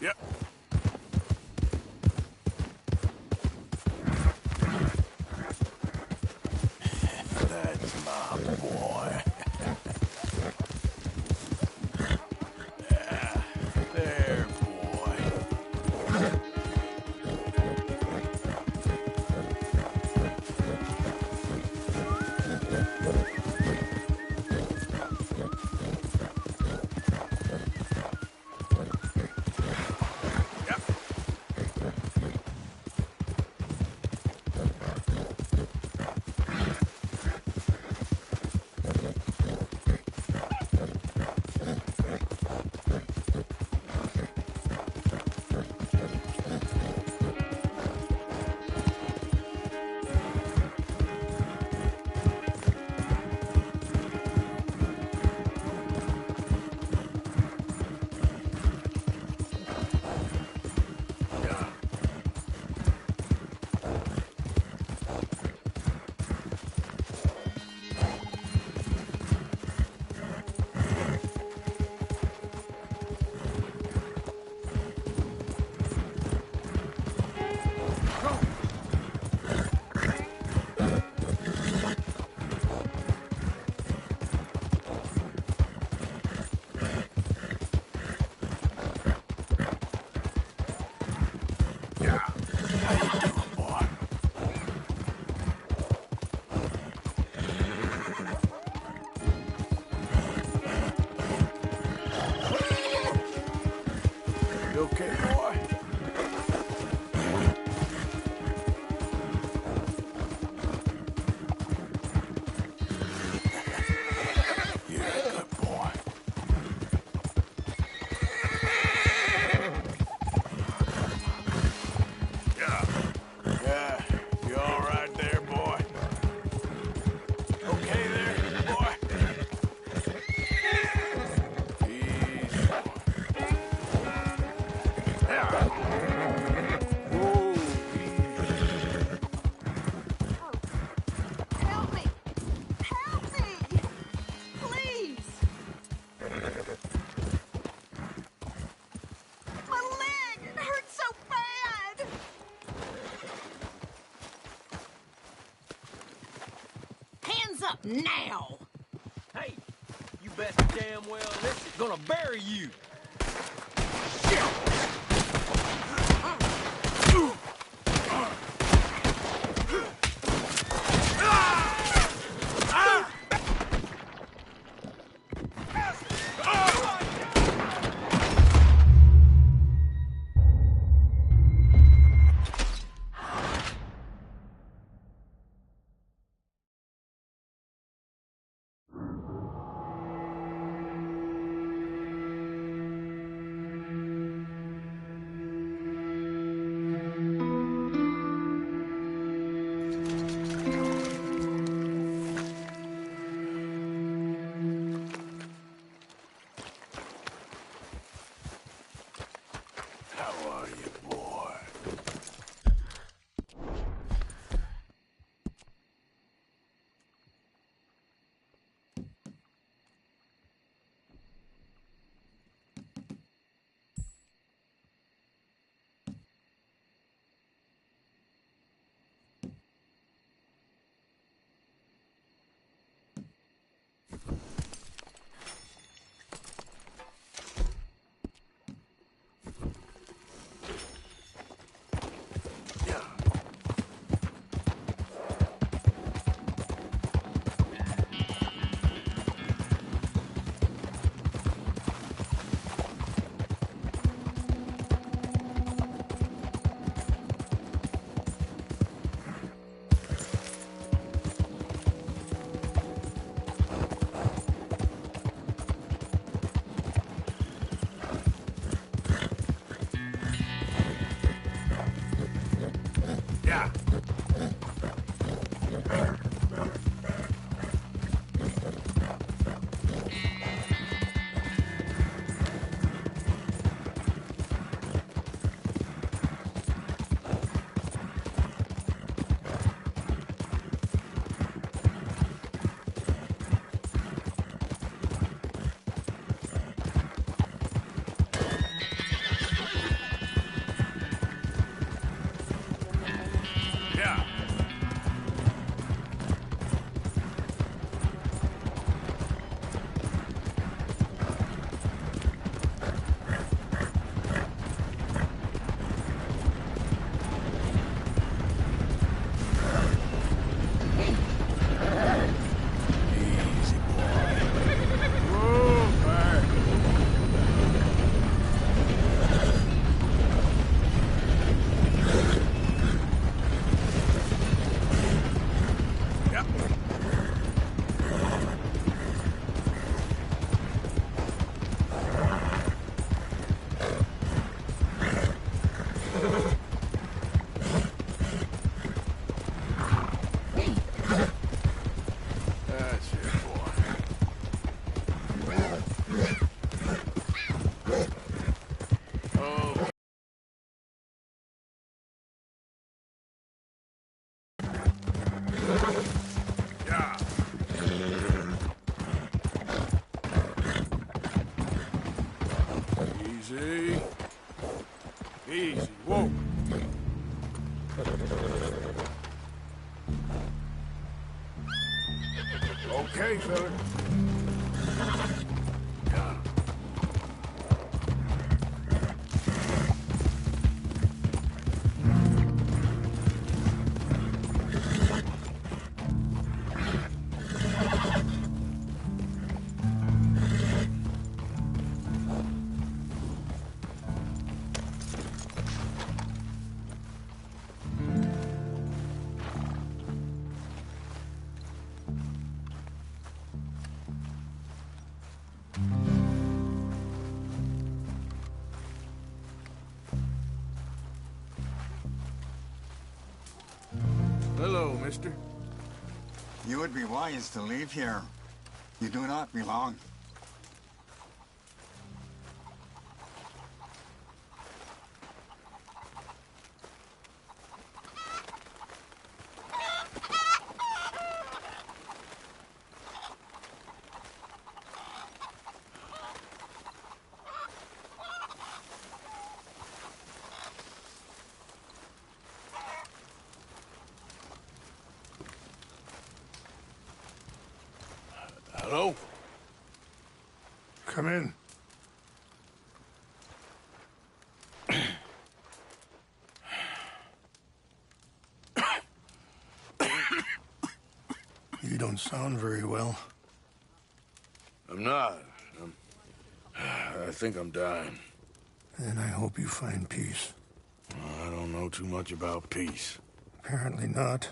Yep. That's my boy. Yeah, there, boy. You okay, boy? You're a good boy. Yeah, you all right there, boy? Okay there, boy? Easy. Whoa. Help me! Help me! Please! My leg! It hurts so bad! Hands up now! Hey, you best damn well listen. Gonna bury you. How are you, boy? Easy, whoa. Okay, fella. Hello, mister. You would be wise to leave here. You do not belong. Hello? Come in. You don't sound very well. I'm not. I think I'm dying. Then I hope you find peace. I don't know too much about peace. Apparently not.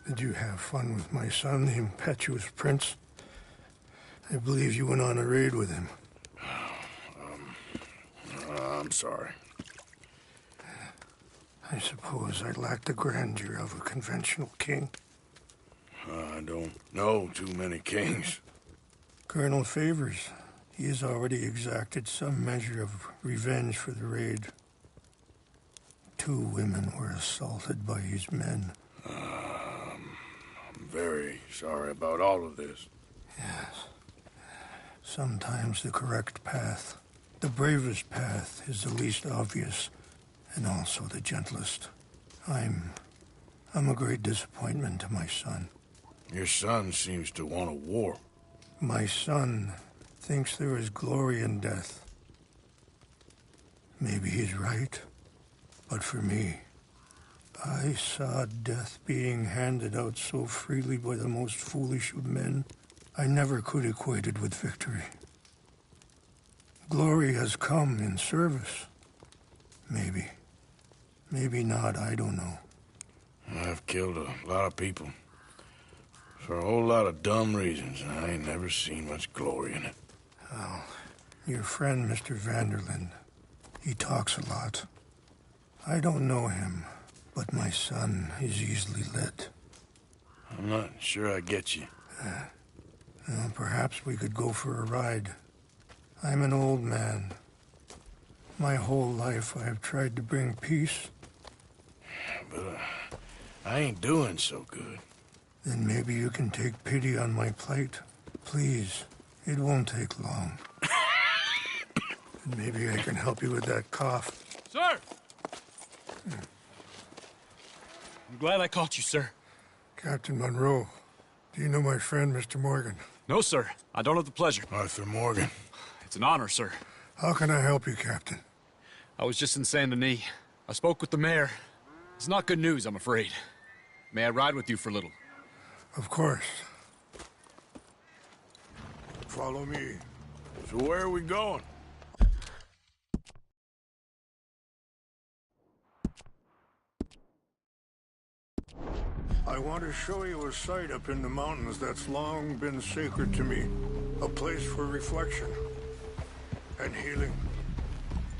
Did you have fun with my son, the impetuous prince? I believe you went on a raid with him. I'm sorry. I suppose I lack the grandeur of a conventional king. I don't know too many kings. Colonel Favors, he has already exacted some measure of revenge for the raid. 2 women were assaulted by his men. I'm very sorry about all of this. Yes. Sometimes the correct path, the bravest path, is the least obvious, and also the gentlest. I'm a great disappointment to my son. Your son seems to want a war. My son thinks there is glory in death. Maybe he's right, but for me, I saw death being handed out so freely by the most foolish of men. I never could equate it with victory. Glory has come in service. Maybe. Maybe not, I don't know. I've killed a lot of people. For a whole lot of dumb reasons, and I ain't never seen much glory in it. Oh, your friend, Mr. Vanderlyn, he talks a lot. I don't know him, but my son is easily led. I'm not sure I get you. Well, perhaps we could go for a ride. I'm an old man. My whole life I have tried to bring peace. But I ain't doing so good. Then maybe you can take pity on my plight. Please, it won't take long. And maybe I can help you with that cough. Sir! I'm glad I caught you, sir. Captain Monroe, do you know my friend, Mr. Morgan? No, sir. I don't have the pleasure. Arthur Morgan. It's an honor, sir. How can I help you, Captain? I was just in Saint Denis. I spoke with the mayor. It's not good news, I'm afraid. May I ride with you for a little? Of course. Follow me. So where are we going? I want to show you a site up in the mountains that's long been sacred to me. A place for reflection and healing.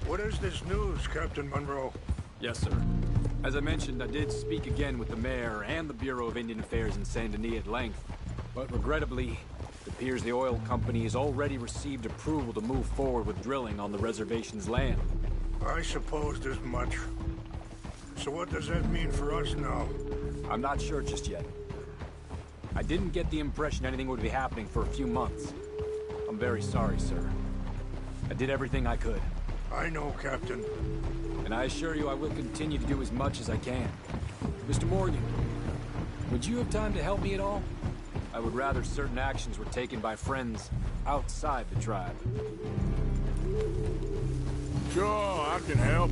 What is this news, Captain Monroe? Yes, sir. As I mentioned, I did speak again with the mayor and the Bureau of Indian Affairs in Saint Denis at length. But regrettably, it appears the oil company has already received approval to move forward with drilling on the reservation's land. I supposed as much. So what does that mean for us now? I'm not sure just yet. I didn't get the impression anything would be happening for a few months. I'm very sorry, sir. I did everything I could. I know, Captain. And I assure you I will continue to do as much as I can. Mr. Morgan, would you have time to help me at all? I would rather certain actions were taken by friends outside the tribe. Sure, I can help.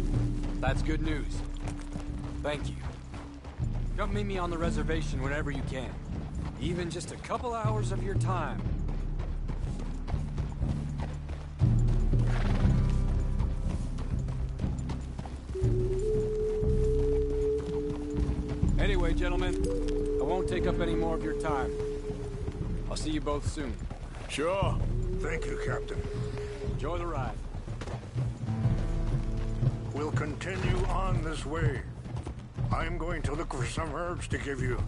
That's good news. Thank you. Come meet me on the reservation whenever you can. Even just a couple hours of your time. Anyway, gentlemen, I won't take up any more of your time. I'll see you both soon. Sure. Thank you, Captain. Enjoy the ride. We'll continue on this way. I'm going to look for some herbs to give you.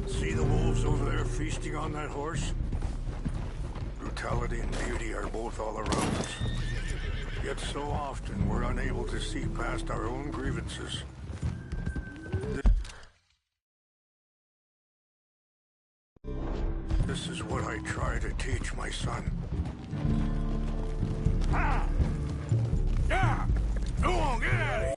See the wolves over there feasting on that horse? Brutality and beauty are both all around us. Yet so often we're unable to see past our own grievances. This is what I try to teach my son. Ah! Yeah! Go on, get out of here!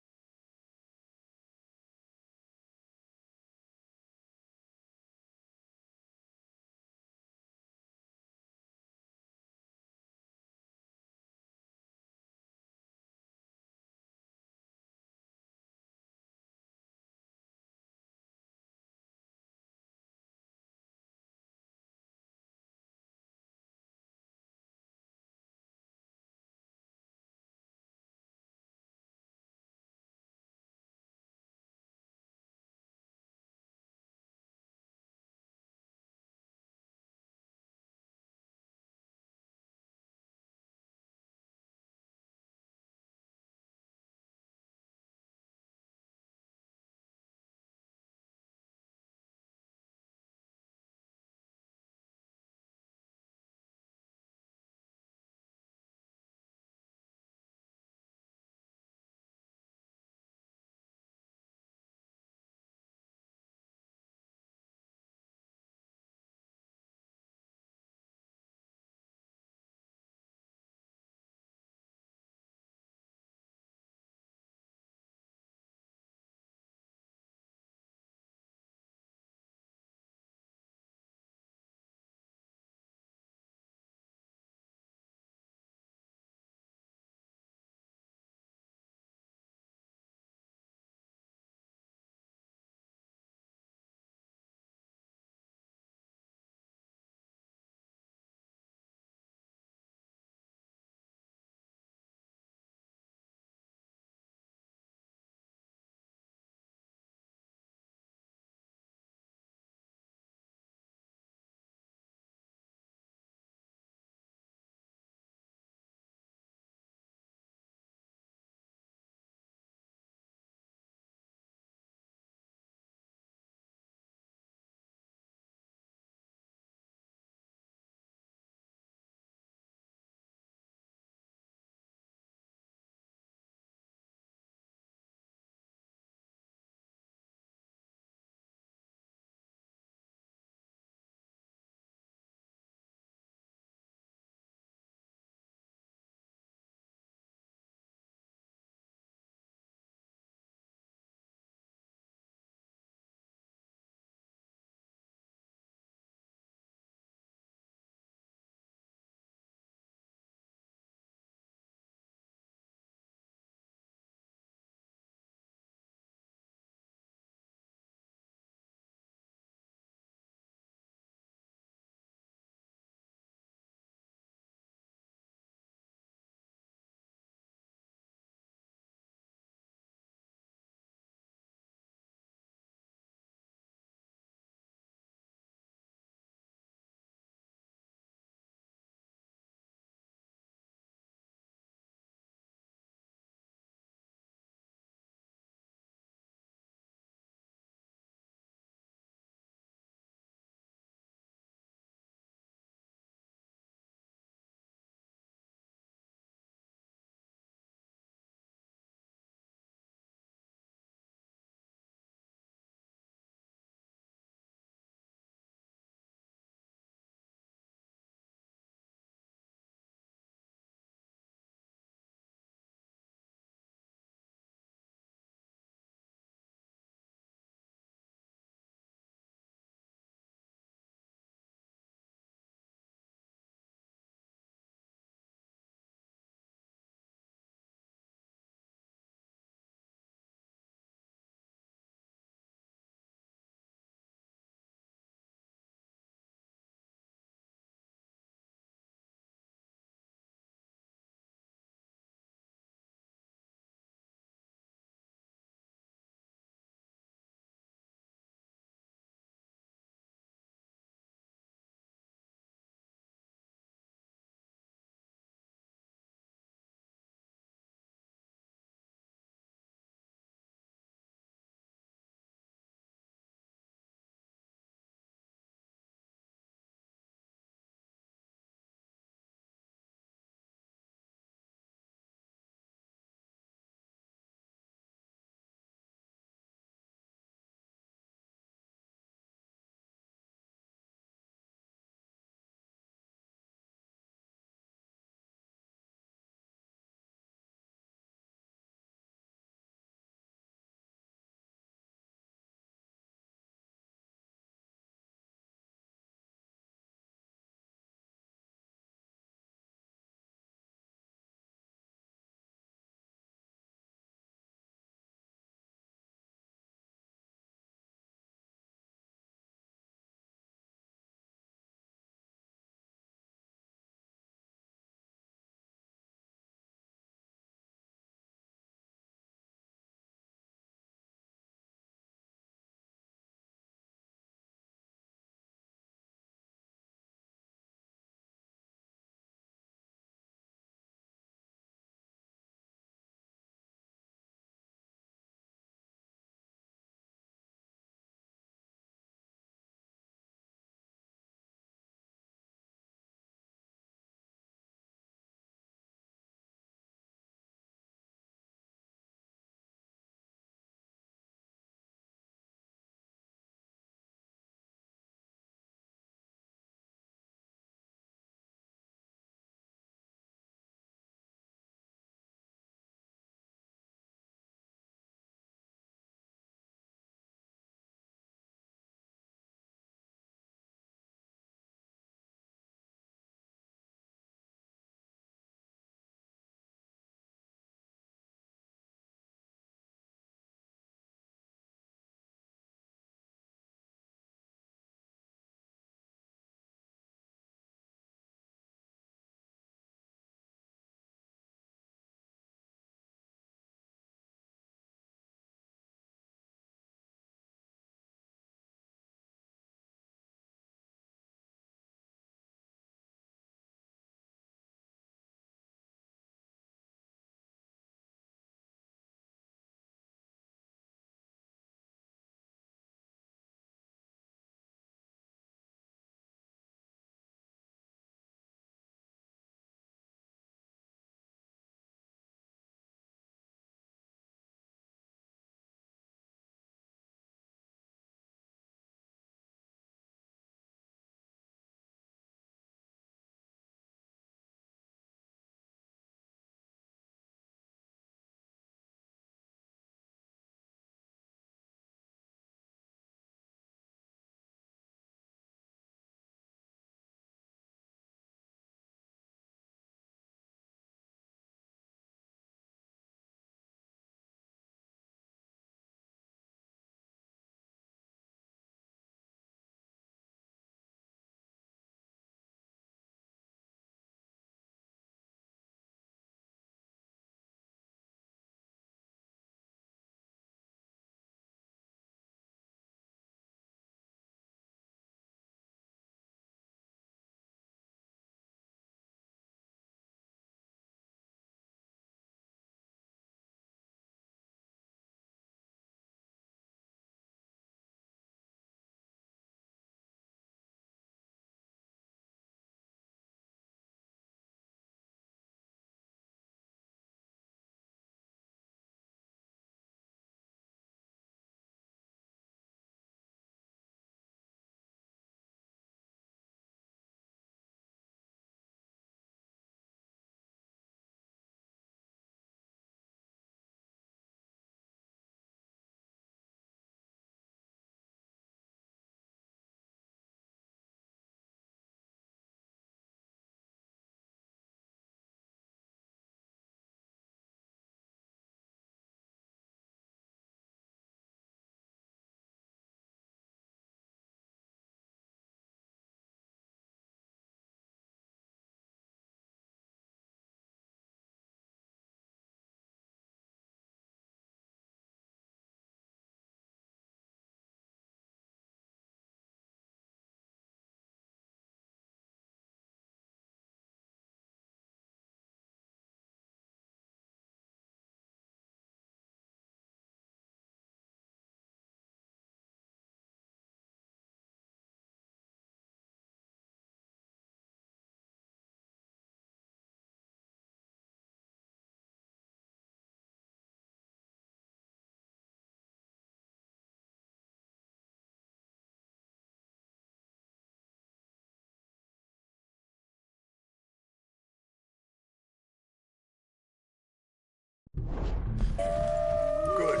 Good.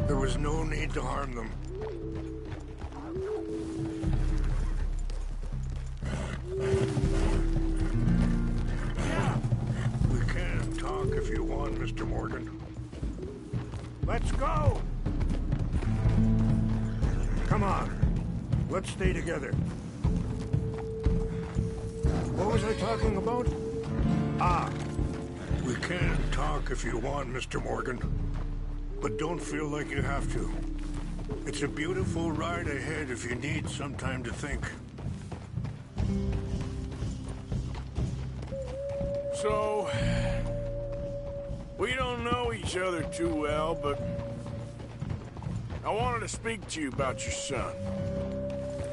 There was no need to harm them. We can talk if you want, Mr. Morgan. Let's go! Come on. Let's stay together. What was I talking about? We can talk if you want, Mr. Morgan. But don't feel like you have to. It's a beautiful ride ahead if you need some time to think. So, we don't know each other too well, but I wanted to speak to you about your son.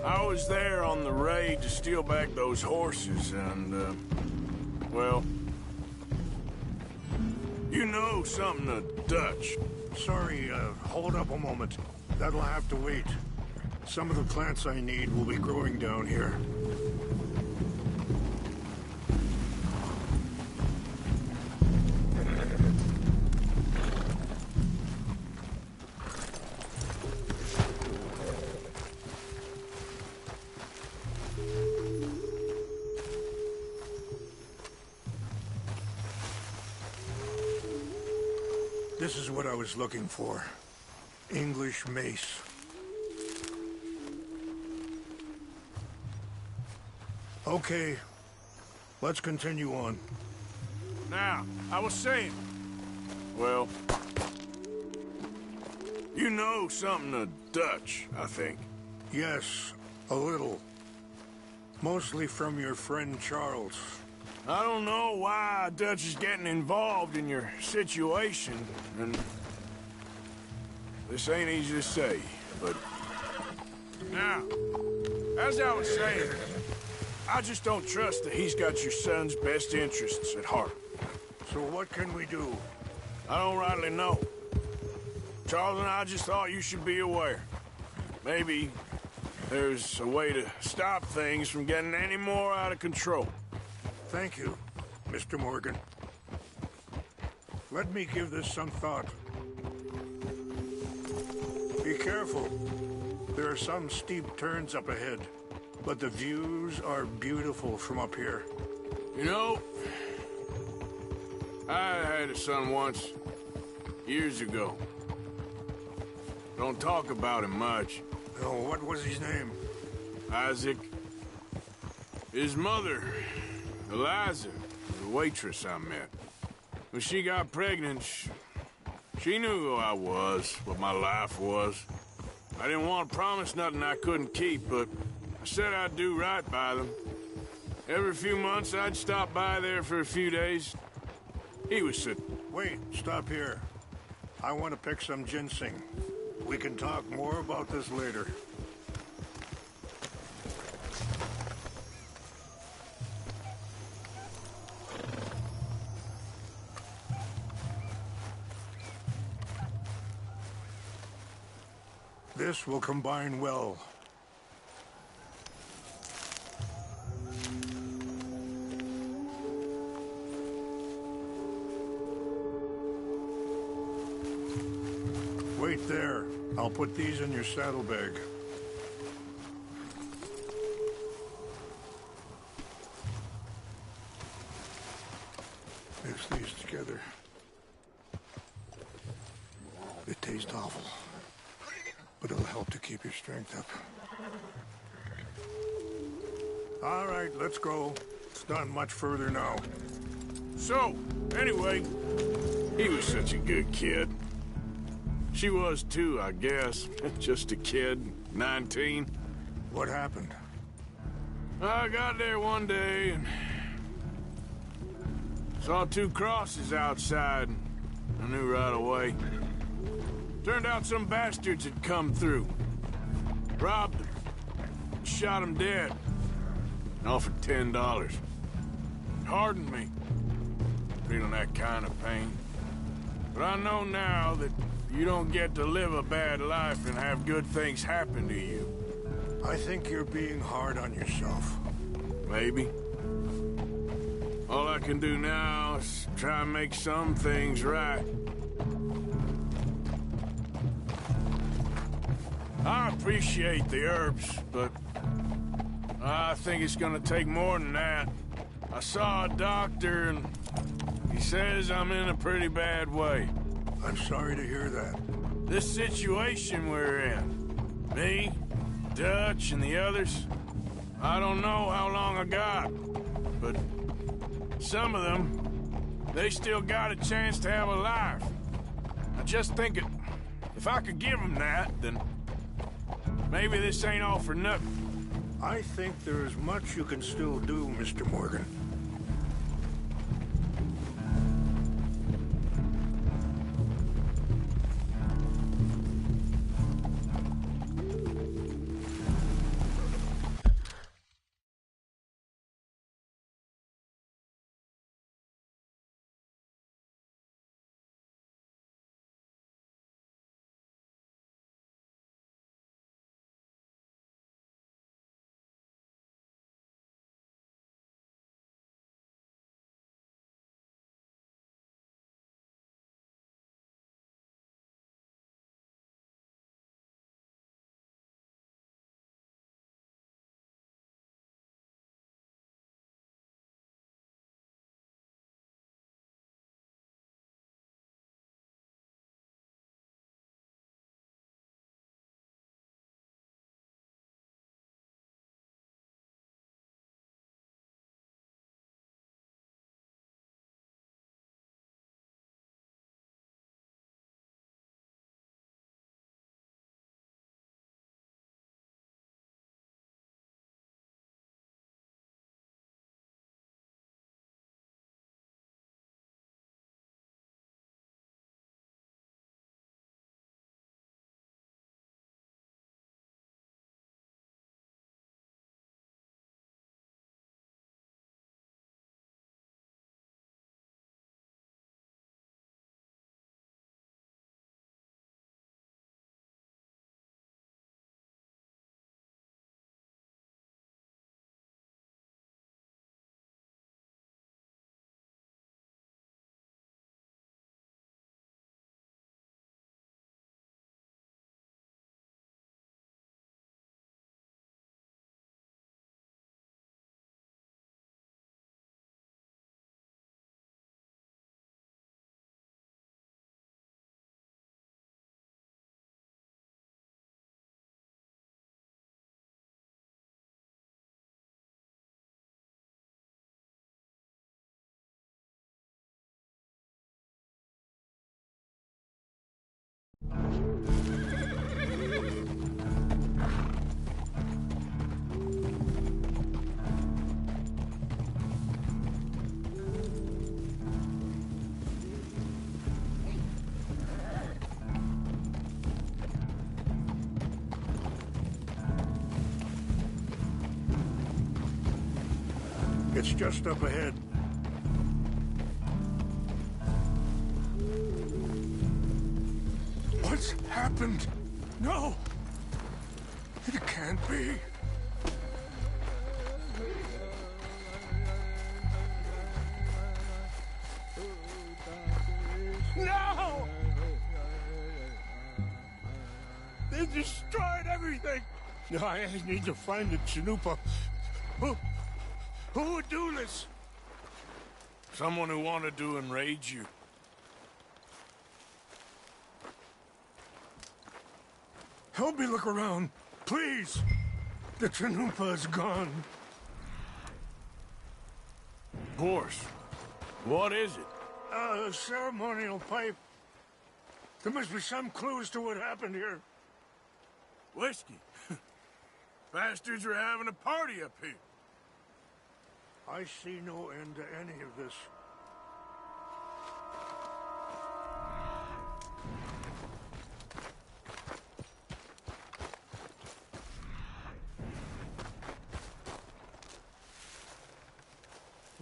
I was there on the raid to steal back those horses, and, well, you know something of Dutch. Sorry, hold up a moment. That'll have to wait. Some of the plants I need will be growing down here. This is what I was looking for. English mace. Okay, let's continue on. Now, I was saying, well, you know something of Dutch, I think. Yes, a little. Mostly from your friend Charles. I don't know why Dutch is getting involved in your situation, and this ain't easy to say, but now, as I was saying, I just don't trust that he's got your son's best interests at heart. So what can we do? I don't rightly know. Charles and I just thought you should be aware. Maybe there's a way to stop things from getting any more out of control. Thank you, Mr. Morgan. Let me give this some thought. Be careful. There are some steep turns up ahead, but the views are beautiful from up here. You know, I had a son once, years ago. Don't talk about him much. Oh, what was his name? Isaac. His mother, Eliza, the waitress I met. When she got pregnant, she knew who I was, what my life was. I didn't want to promise nothing I couldn't keep, but I said I'd do right by them. Every few months, I'd stop by there for a few days. He was sitting. Wait, stop here. I want to pick some ginseng. We can talk more about this later. This will combine well. Wait there. I'll put these in your saddlebag. Mix these together. They taste awful, but it'll help to keep your strength up. All right, let's go. It's not much further now. So, anyway, he was such a good kid. She was too, I guess. Just a kid, 19. What happened? I got there one day and saw two crosses outside. I knew right away. Turned out some bastards had come through. Robbed them. Shot them dead. And offered $10. Hardened me. Feeling that kind of pain. But I know now that you don't get to live a bad life and have good things happen to you. I think you're being hard on yourself. Maybe. All I can can do now is try and make some things right. I appreciate the herbs, but I think it's gonna take more than that. I saw a doctor and he says I'm in a pretty bad way. I'm sorry to hear that. This situation we're in, me, Dutch, and the others, I don't know how long I got, but some of them, they still got a chance to have a life. I just think if I could give them that, then maybe this ain't all for nothing. I think there is much you can still do, Mr. Morgan. It's just up ahead. What's happened? No! It can't be. No! They destroyed everything! No, I need to find the Chanupa. Who would do this? Someone who wanted to enrage you. Help me look around, please. The Chanupa is gone. Of course. What is it? A ceremonial pipe. There must be some clues to what happened here. Whiskey. Bastards are having a party up here. I see no end to any of this.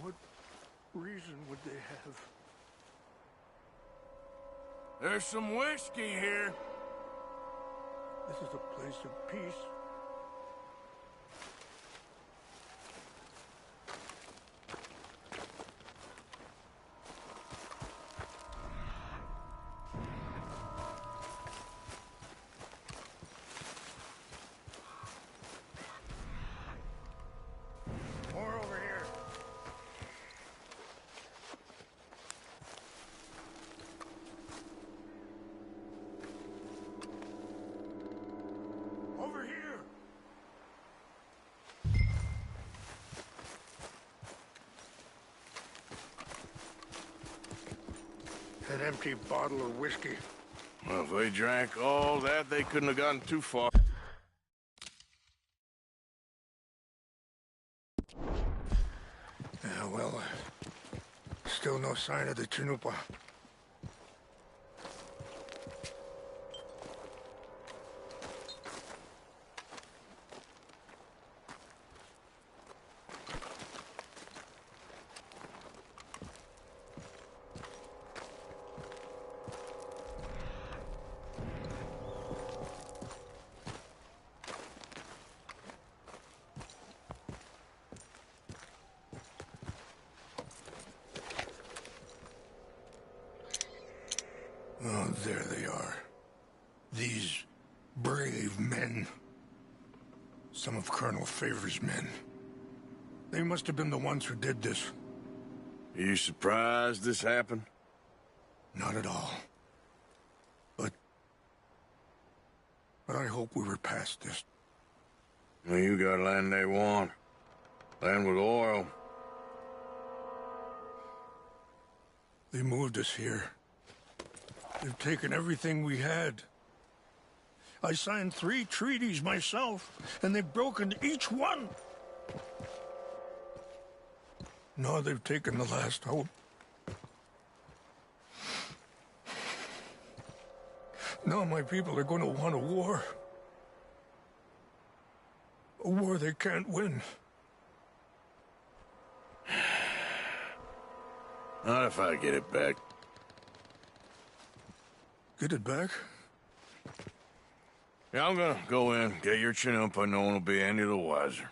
What reason would they have? There's some whiskey here. This is a place of peace. An empty bottle of whiskey. Well, if they drank all that, they couldn't have gotten too far. Yeah, well, still no sign of the Chanupa. Oh, there they are. These brave men. Some of Colonel Favor's men. They must have been the ones who did this. Are you surprised this happened? Not at all. But I hope we were past this. Well, you got land they want. Land with oil. They moved us here. They've taken everything we had. I signed 3 treaties myself, and they've broken each one. Now they've taken the last hope. Now my people are going to want a war. A war they can't win. Not if I get it back. Get it back? Yeah, I'm gonna go in, get your Chanupa, no one will be any the wiser.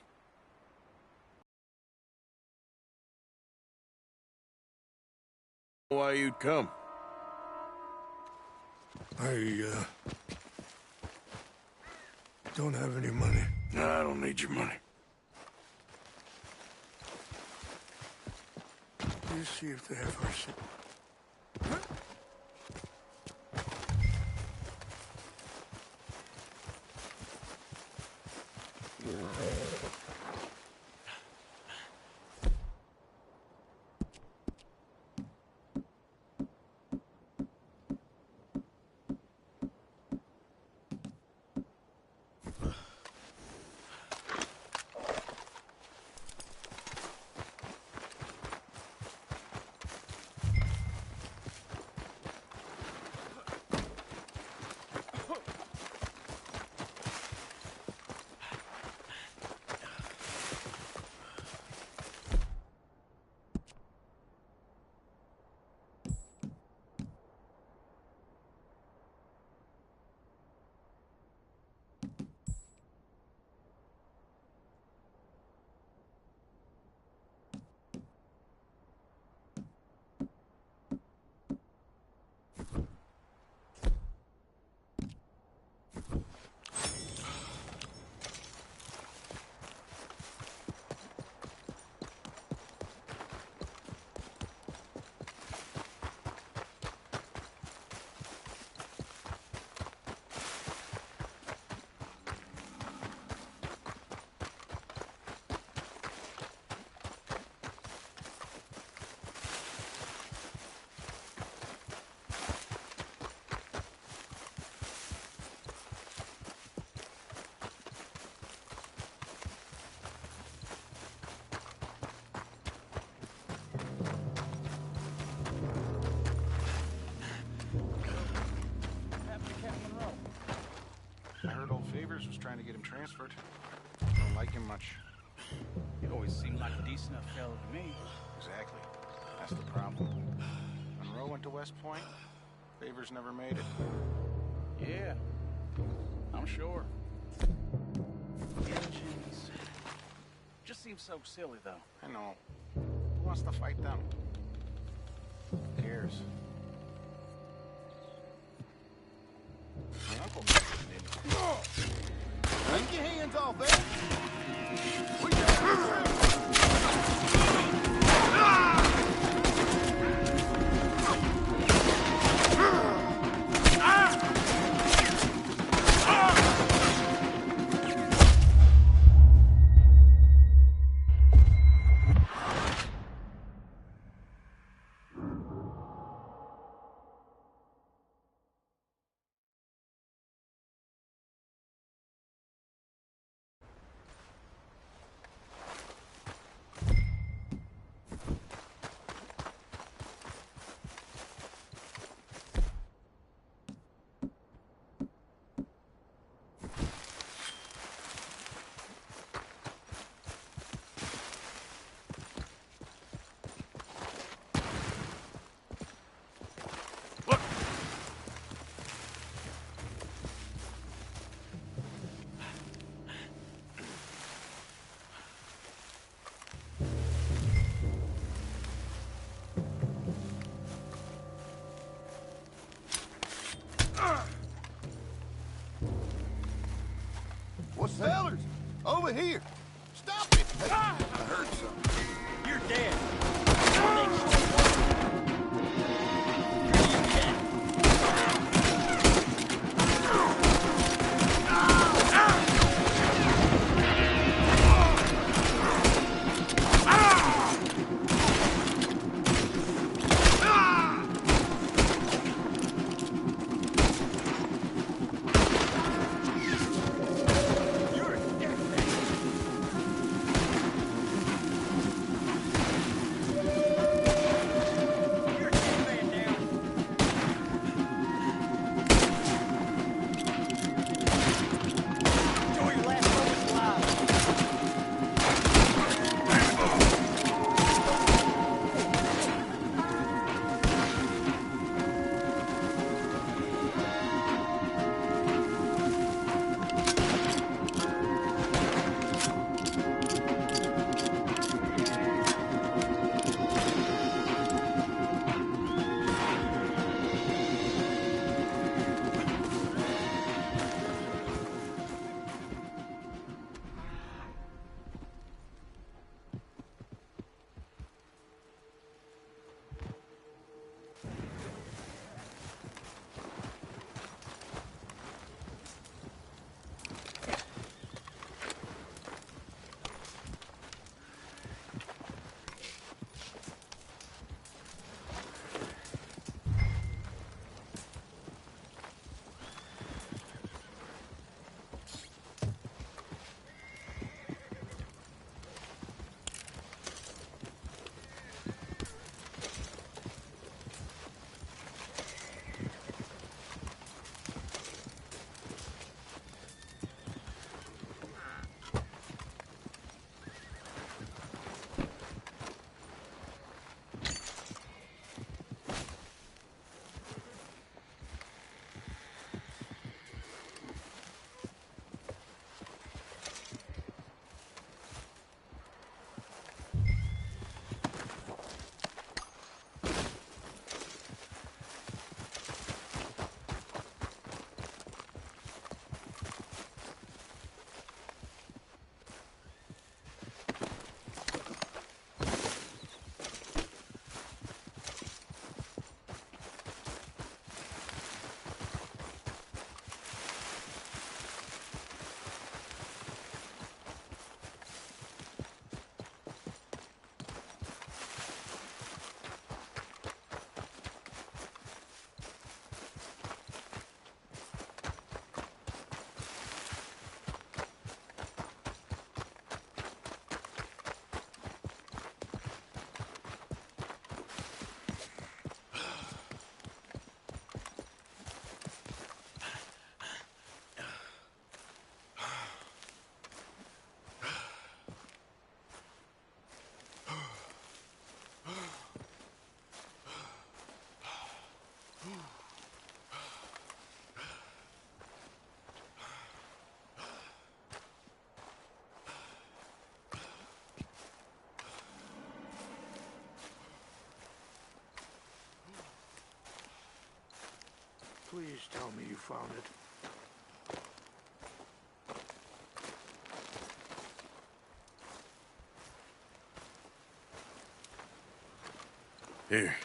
Why you'd come? I don't have any money. No, I don't need your money. Please see if they have our shit. Favors was trying to get him transferred. Don't like him much. He always seemed like a decent enough fellow to me. Exactly. That's the problem. Monroe went to West Point. Favors never made it. Yeah, I'm sure. Engines. Just seems so silly, though. I know. Who wants to fight them? Who cares? My uncle did. Take your hands off, eh? over here. Stop it! I heard something. You're dead. Please tell me you found it. Here.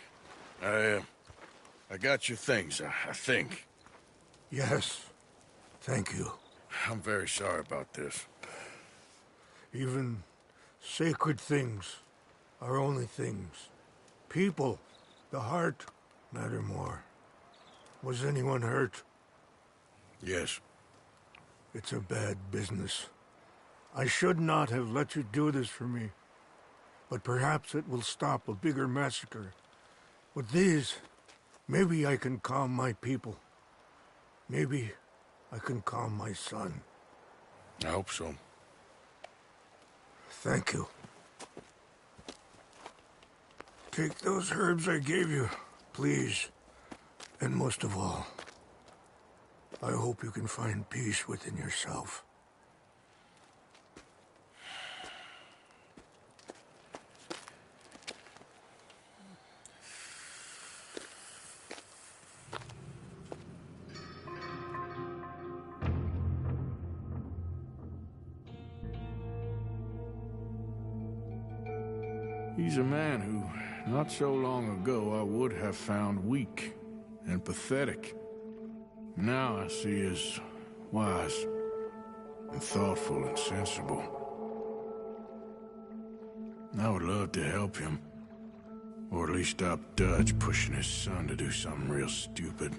I got your things, I think. Yes. Thank you. I'm very sorry about this. Even sacred things are only things. People, the heart, matter more. Was anyone hurt? Yes. It's a bad business. I should not have let you do this for me. But perhaps it will stop a bigger massacre. With these, maybe I can calm my people. Maybe I can calm my son. I hope so. Thank you. Take those herbs I gave you, please. And most of all, I hope you can find peace within yourself. He's a man who, not so long ago, I would have found weak and pathetic. Now I see as wise and thoughtful and sensible. I would love to help him. Or at least stop Dutch pushing his son to do something real stupid.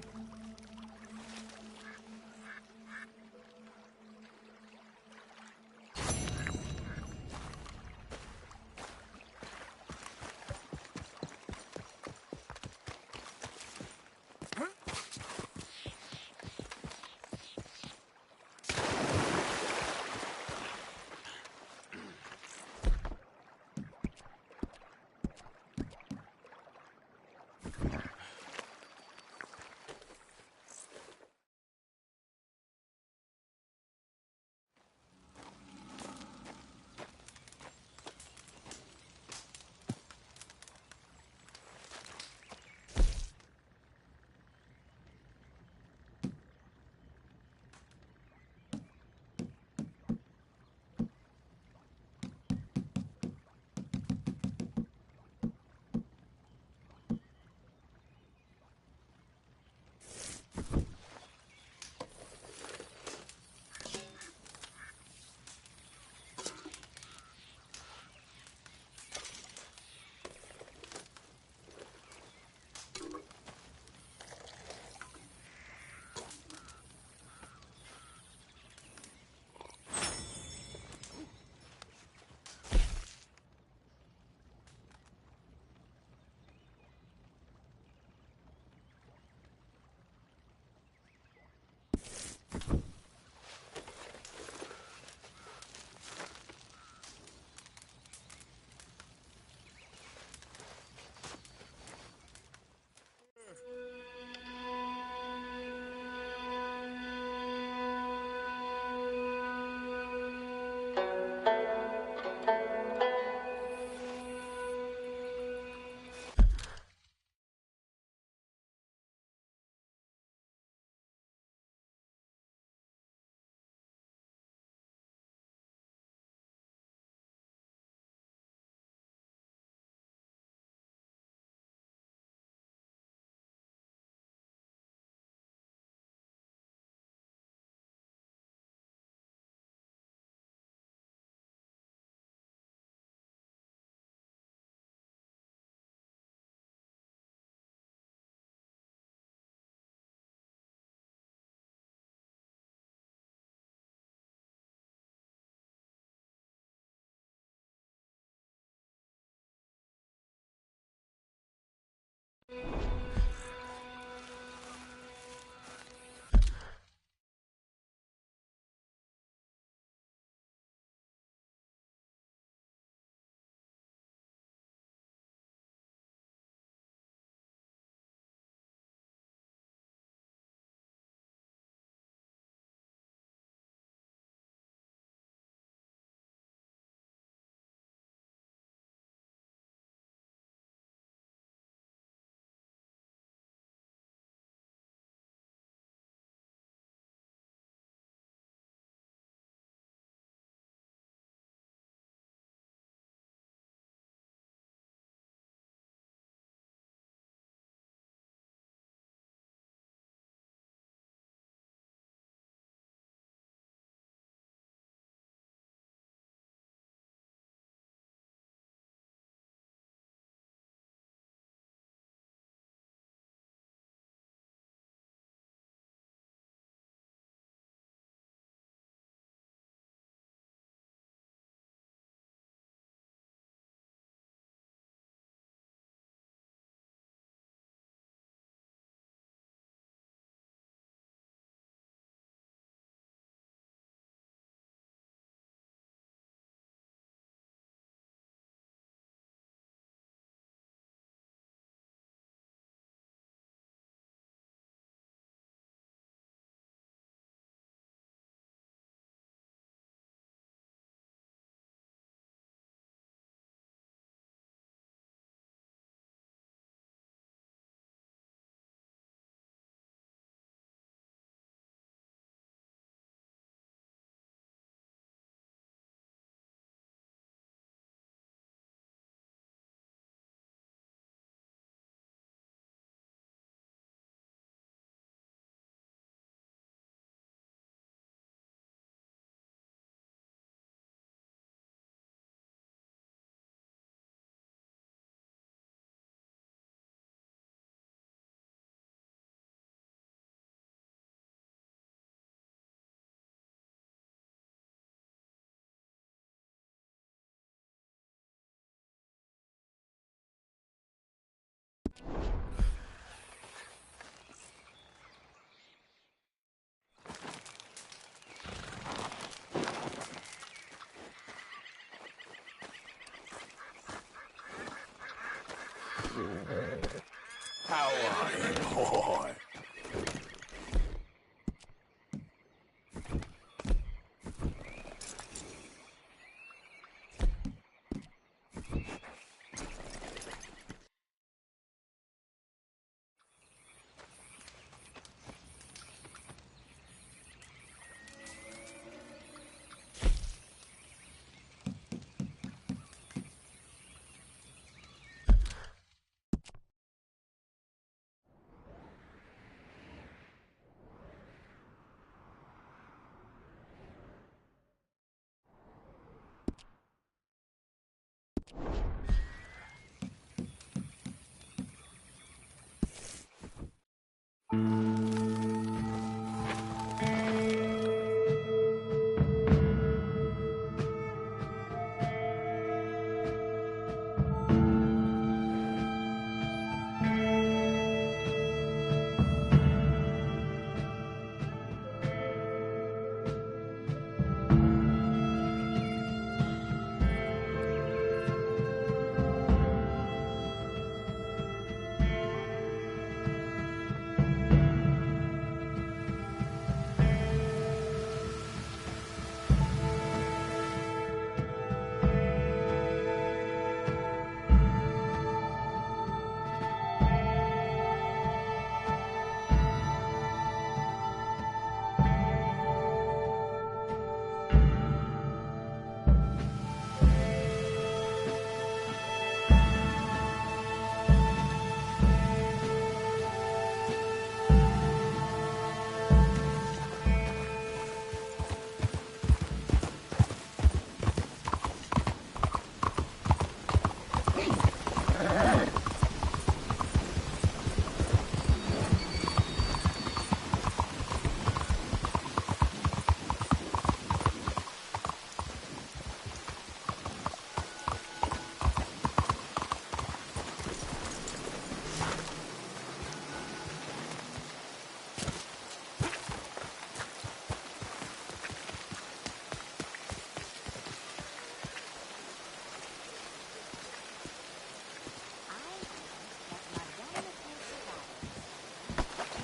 How are you, boy?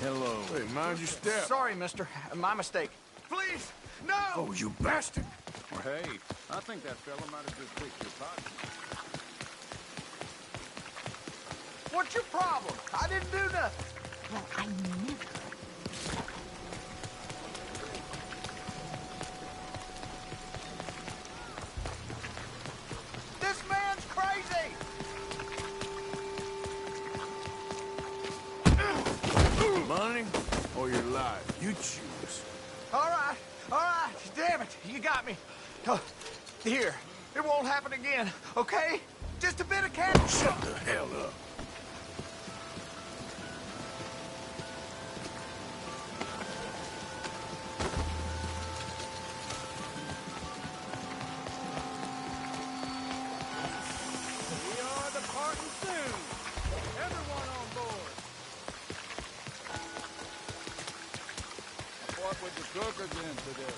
Hello. Hey, mind your step. Sorry, mister. My mistake. Please, no! Oh, you bastard! Well, hey, I think that fella might have just picked your pocket. What's your problem? I didn't do nothing. Well, I never. This man's crazy! Money or your life? You choose. All right. Damn it, you got me. Here, it won't happen again, okay? Just a bit of cash. Shut the hell up. We are departing soon. Everyone on board. What with the cook again today?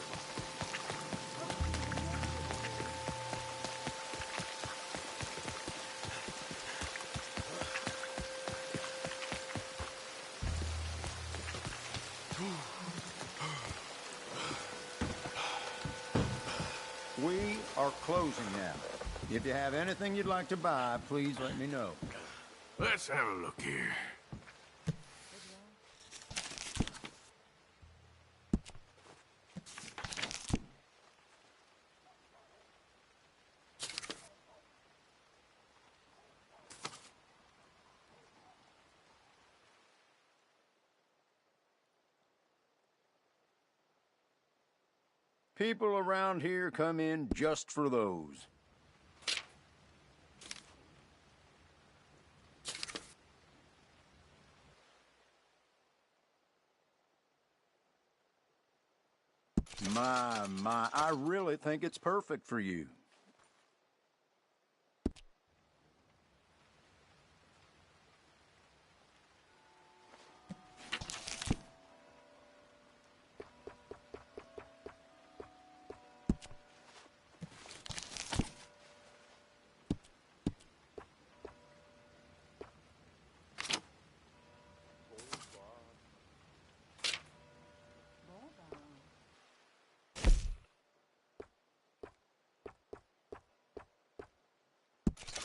We are closing now. If you have anything you'd like to buy, please let me know. Let's have a look here. People around here come in just for those. My, I really think it's perfect for you.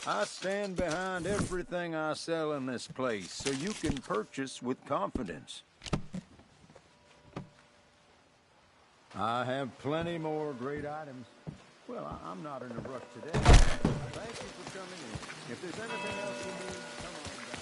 I stand behind everything I sell in this place, so you can purchase with confidence. I have plenty more great items. Well, I'm not in a rush today. Thank you for coming in. If there's anything else you need, come on back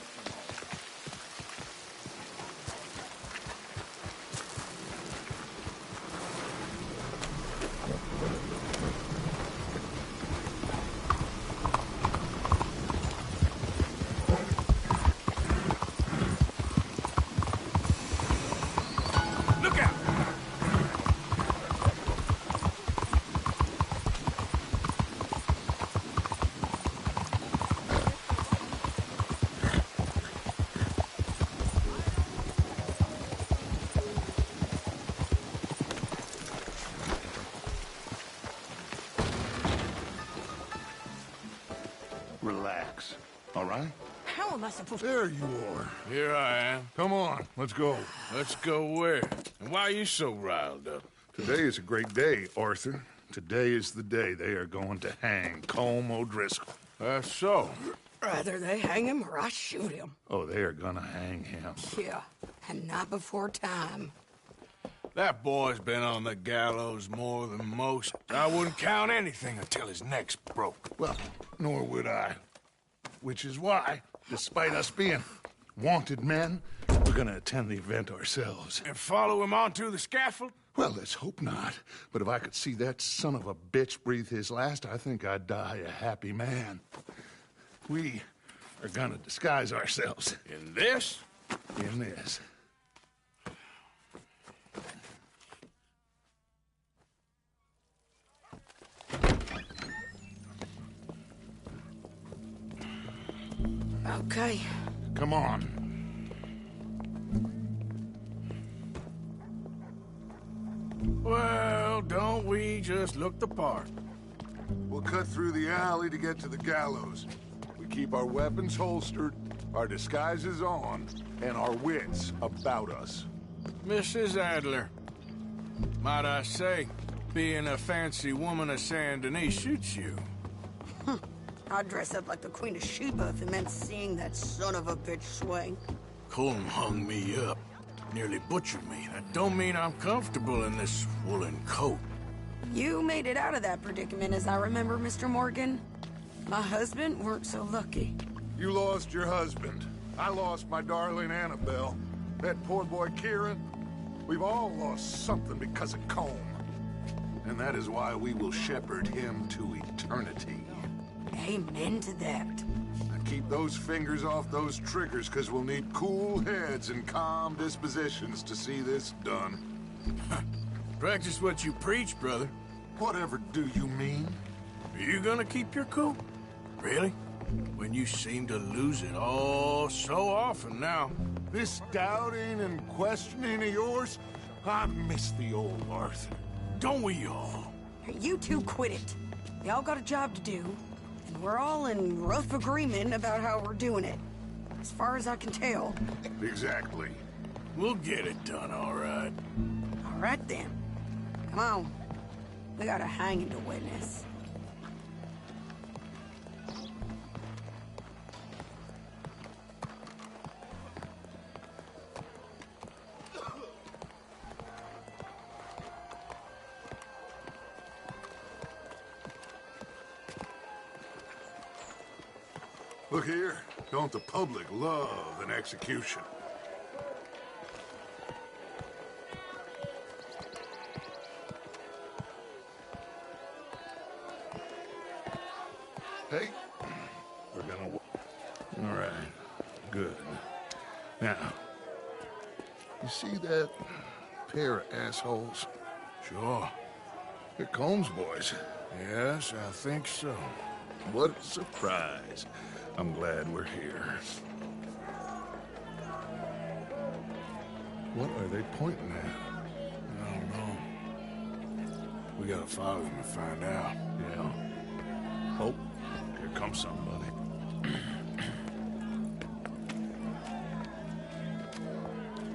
Look out! Relax, all right? How am I supposed to... There you are. Here I am. Come on, let's go. Let's go where? And why are you so riled up? Today is a great day, Arthur. Today is the day they are going to hang Colm O'Driscoll. That's so. Rather they hang him or I shoot him. Oh, they are gonna hang him. Yeah, and not before time. That boy's been on the gallows more than most. I wouldn't count anything until his neck's broke. Well, nor would I. Which is why, despite us being wanted men, we're gonna attend the event ourselves. And follow him onto the scaffold? Well, let's hope not. But if I could see that son of a bitch breathe his last, I think I'd die a happy man. We are gonna disguise ourselves. In this? In this. Okay. Come on. Well, don't we just look the part? We'll cut through the alley to get to the gallows. We keep our weapons holstered, our disguises on, and our wits about us. Mrs. Adler, might I say, being a fancy woman of Saint Denis suits you. I'd dress up like the Queen of Sheba if it meant seeing that son of a bitch swing. Colm hung me up, nearly butchered me. That don't mean I'm comfortable in this woolen coat. You made it out of that predicament, as I remember, Mr. Morgan. My husband weren't so lucky. You lost your husband. I lost my darling Annabelle. That poor boy Kieran. We've all lost something because of Colm. And that is why we will shepherd him to eternity. Amen to that. And keep those fingers off those triggers, because we'll need cool heads and calm dispositions to see this done. Practice what you preach, brother. Whatever do you mean? Are you gonna keep your cool? Really? When you seem to lose it all so often now. This doubting and questioning of yours, I miss the old Arthur. Don't we all? You two quit it. Y'all got a job to do, and we're all in rough agreement about how we're doing it. As far as I can tell. Exactly. We'll get it done, all right. All right, then. Come on. We got a hanging to witness. Look here, don't the public love an execution? Hey, we're gonna... All right, good. Now, you see that pair of assholes? Sure. They're Colm's boys. Yes, I think so. What a surprise. I'm glad we're here. What are they pointing at? I don't know. We gotta follow them and find out. Yeah. Oh, here comes somebody.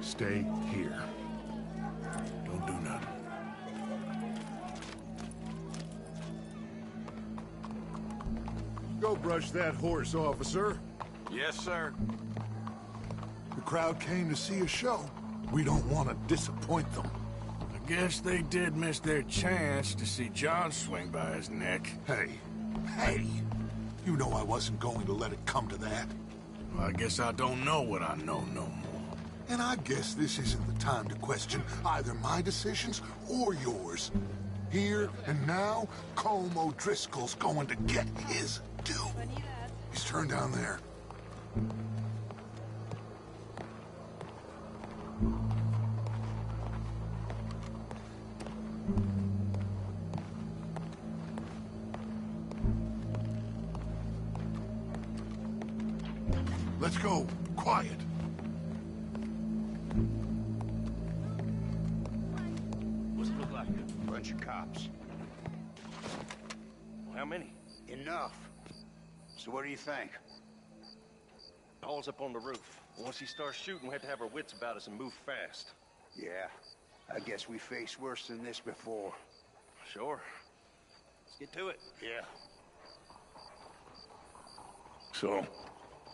Stay here. Don't do nothing. Go Go brush that horse, officer. Yes, sir. The crowd came to see a show. We don't want to disappoint them. I guess they did miss their chance to see John swing by his neck. Hey, you know I wasn't going to let it come to that. Well, I guess I don't know what I know no more. And I guess this isn't the time to question either my decisions or yours. Here and now, Colm O'Driscoll's going to get his due. He's turned down there. Let's go. Quiet. What's it look like? Bunch of cops. Well, how many? Enough. So what do you think? Paul's up on the roof. Once he starts shooting, we have to have our wits about us and move fast. Yeah. I guess we faced worse than this before. Sure. Let's get to it. Yeah. So,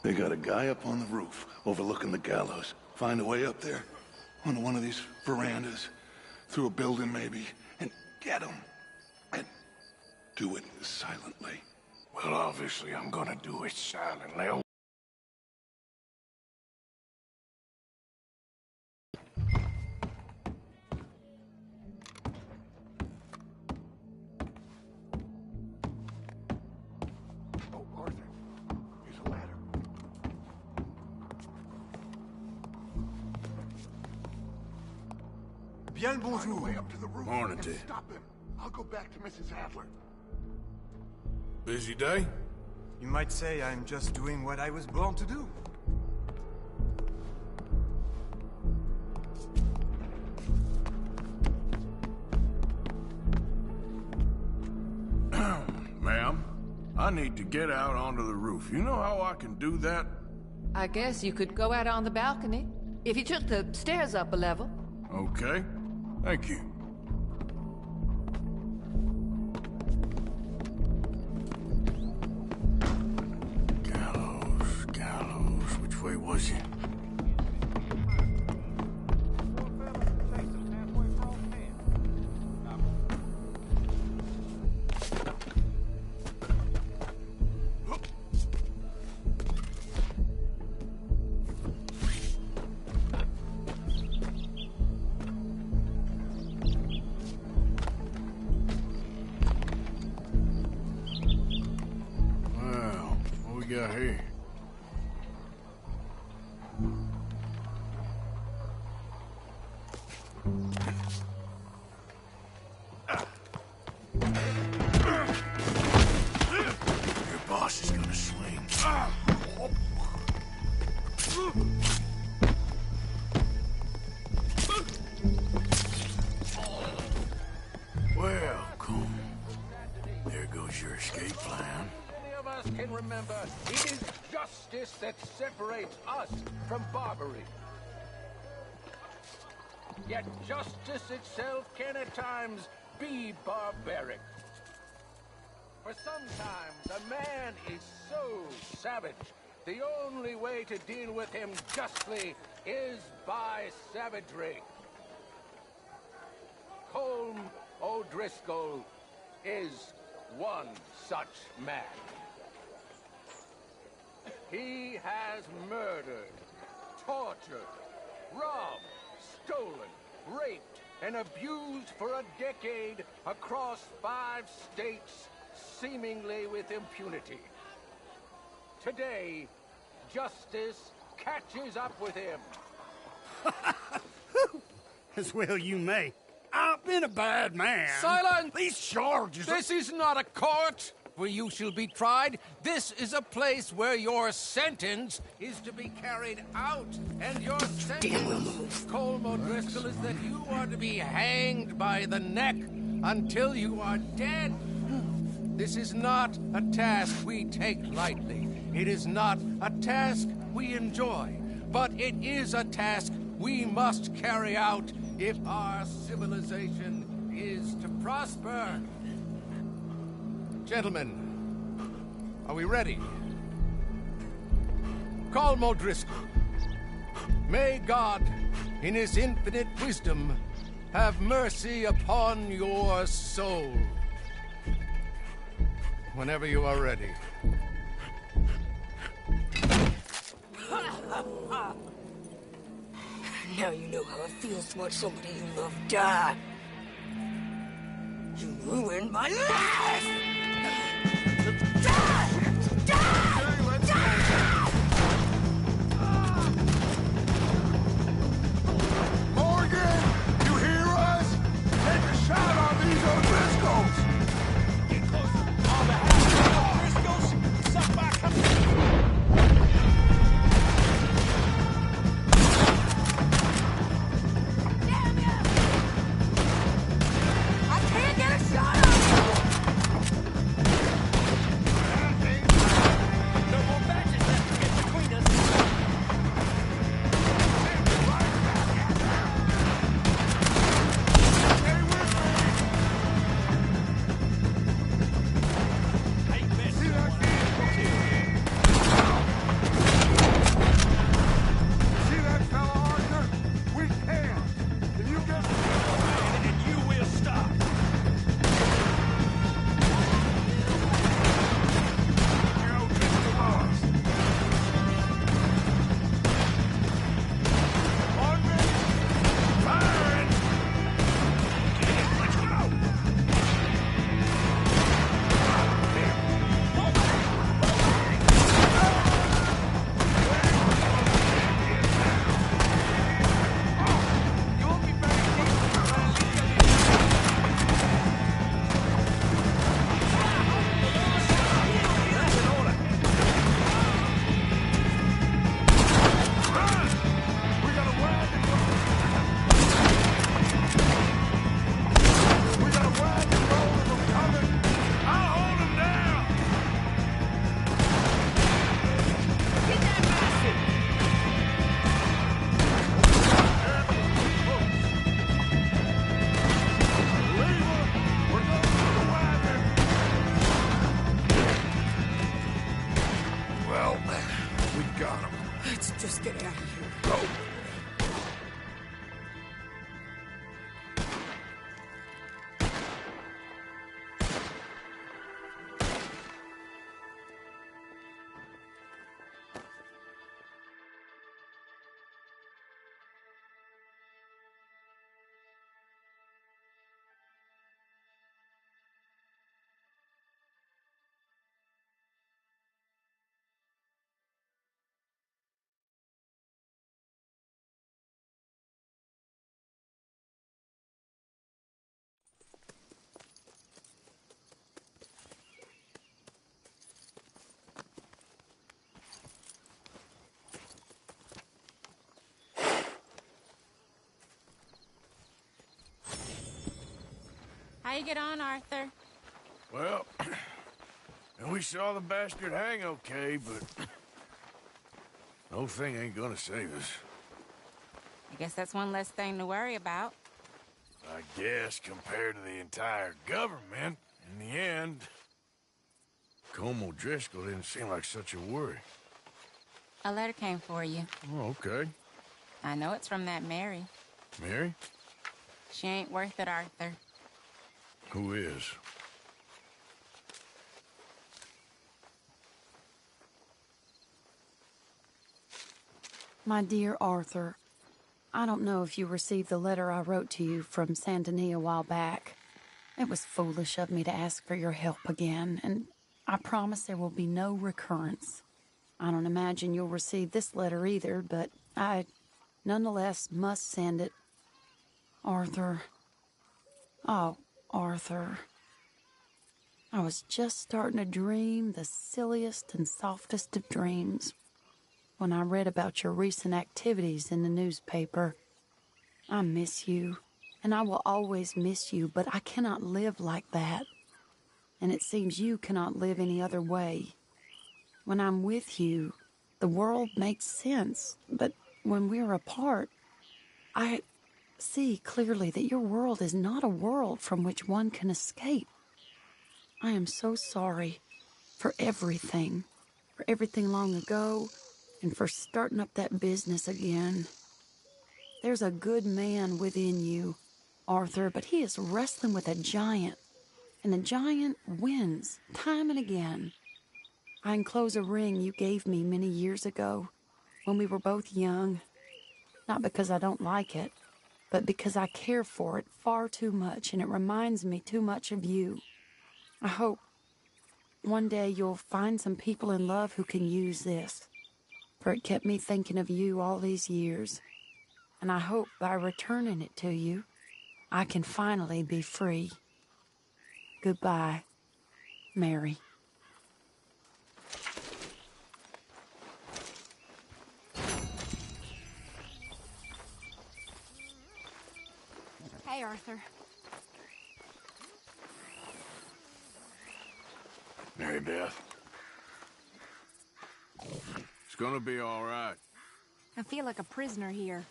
they got a guy up on the roof, overlooking the gallows. Find a way up there, onto one of these verandas, through a building maybe, and get him. And do it silently. Well, obviously I'm gonna do it silently. Bien le bonjour. Way up to the roof. Morning to you. Stop him. I'll go back to Mrs. Adler. Busy day? You might say I'm just doing what I was born to do. Ma'am, I need to get out onto the roof. You know how I can do that? I guess you could go out on the balcony. If you took the stairs up a level. Okay. Thank you. Gallows. Which way was it? Got here. Your boss is gonna swing. Well, Colm, there goes your escape plan. Can remember, it is justice that separates us from barbarity. Yet justice itself can at times be barbaric. For sometimes a man is so savage, the only way to deal with him justly is by savagery. Colm O'Driscoll is one such man. He has murdered, tortured, robbed, stolen, raped, and abused for a decade across 5 states, seemingly with impunity. Today, justice catches up with him. As well you may. I've been a bad man. Silence! These charges... This is not a court where you shall be tried. This is a place where your sentence is to be carried out. And your sentence, Colm O'Driscoll, is that you are to be hanged by the neck until you are dead. This is not a task we take lightly. It is not a task we enjoy. But it is a task we must carry out if our civilization is to prosper. Gentlemen, Are we ready? Colm O'Driscoll. May God, in his infinite wisdom, have mercy upon your soul. Whenever you are ready. Now you know how it feels to watch somebody you love die. You ruined my life! Morgan, you hear us? Take a shot on these O'Driscolls! Get closer. On the house, O'Driscolls! Suck back up! Damn you! I can't get a shot on you! No more badges left to get between us. See that fella, Arthur? We can. If you get... And you will stop. Well, we got him. Let's just get out of here. Go. How you get on, Arthur? Well, and we saw the bastard hang okay, but the whole thing ain't gonna save us. I guess that's one less thing to worry about. I guess compared to the entire government, in the end, Colm O'Driscoll didn't seem like such a worry. A letter came for you. Oh, okay. I know it's from that Mary. Mary? She ain't worth it, Arthur. Who is? My dear Arthur, I don't know if you received the letter I wrote to you from Saint Denis a while back. It was foolish of me to ask for your help again, and I promise there will be no recurrence. I don't imagine you'll receive this letter either, but I nonetheless must send it. Arthur. Oh, Arthur. I was just starting to dream the silliest and softest of dreams when I read about your recent activities in the newspaper. I miss you, and I will always miss you, but I cannot live like that. And it seems you cannot live any other way. When I'm with you, the world makes sense, but when we're apart, I see clearly that your world is not a world from which one can escape. I am so sorry. For everything. For everything long ago, and for starting up that business again. There's a good man within you, Arthur, but he is wrestling with a giant. And the giant wins, time and again. I enclose a ring you gave me many years ago, when we were both young. Not because I don't like it, but because I care for it far too much, and it reminds me too much of you. I hope one day you'll find some people in love who can use this, for it kept me thinking of you all these years. And I hope by returning it to you, I can finally be free. Goodbye, Mary. Hey, Arthur. Mary Beth. It's gonna be all right. I feel like a prisoner here.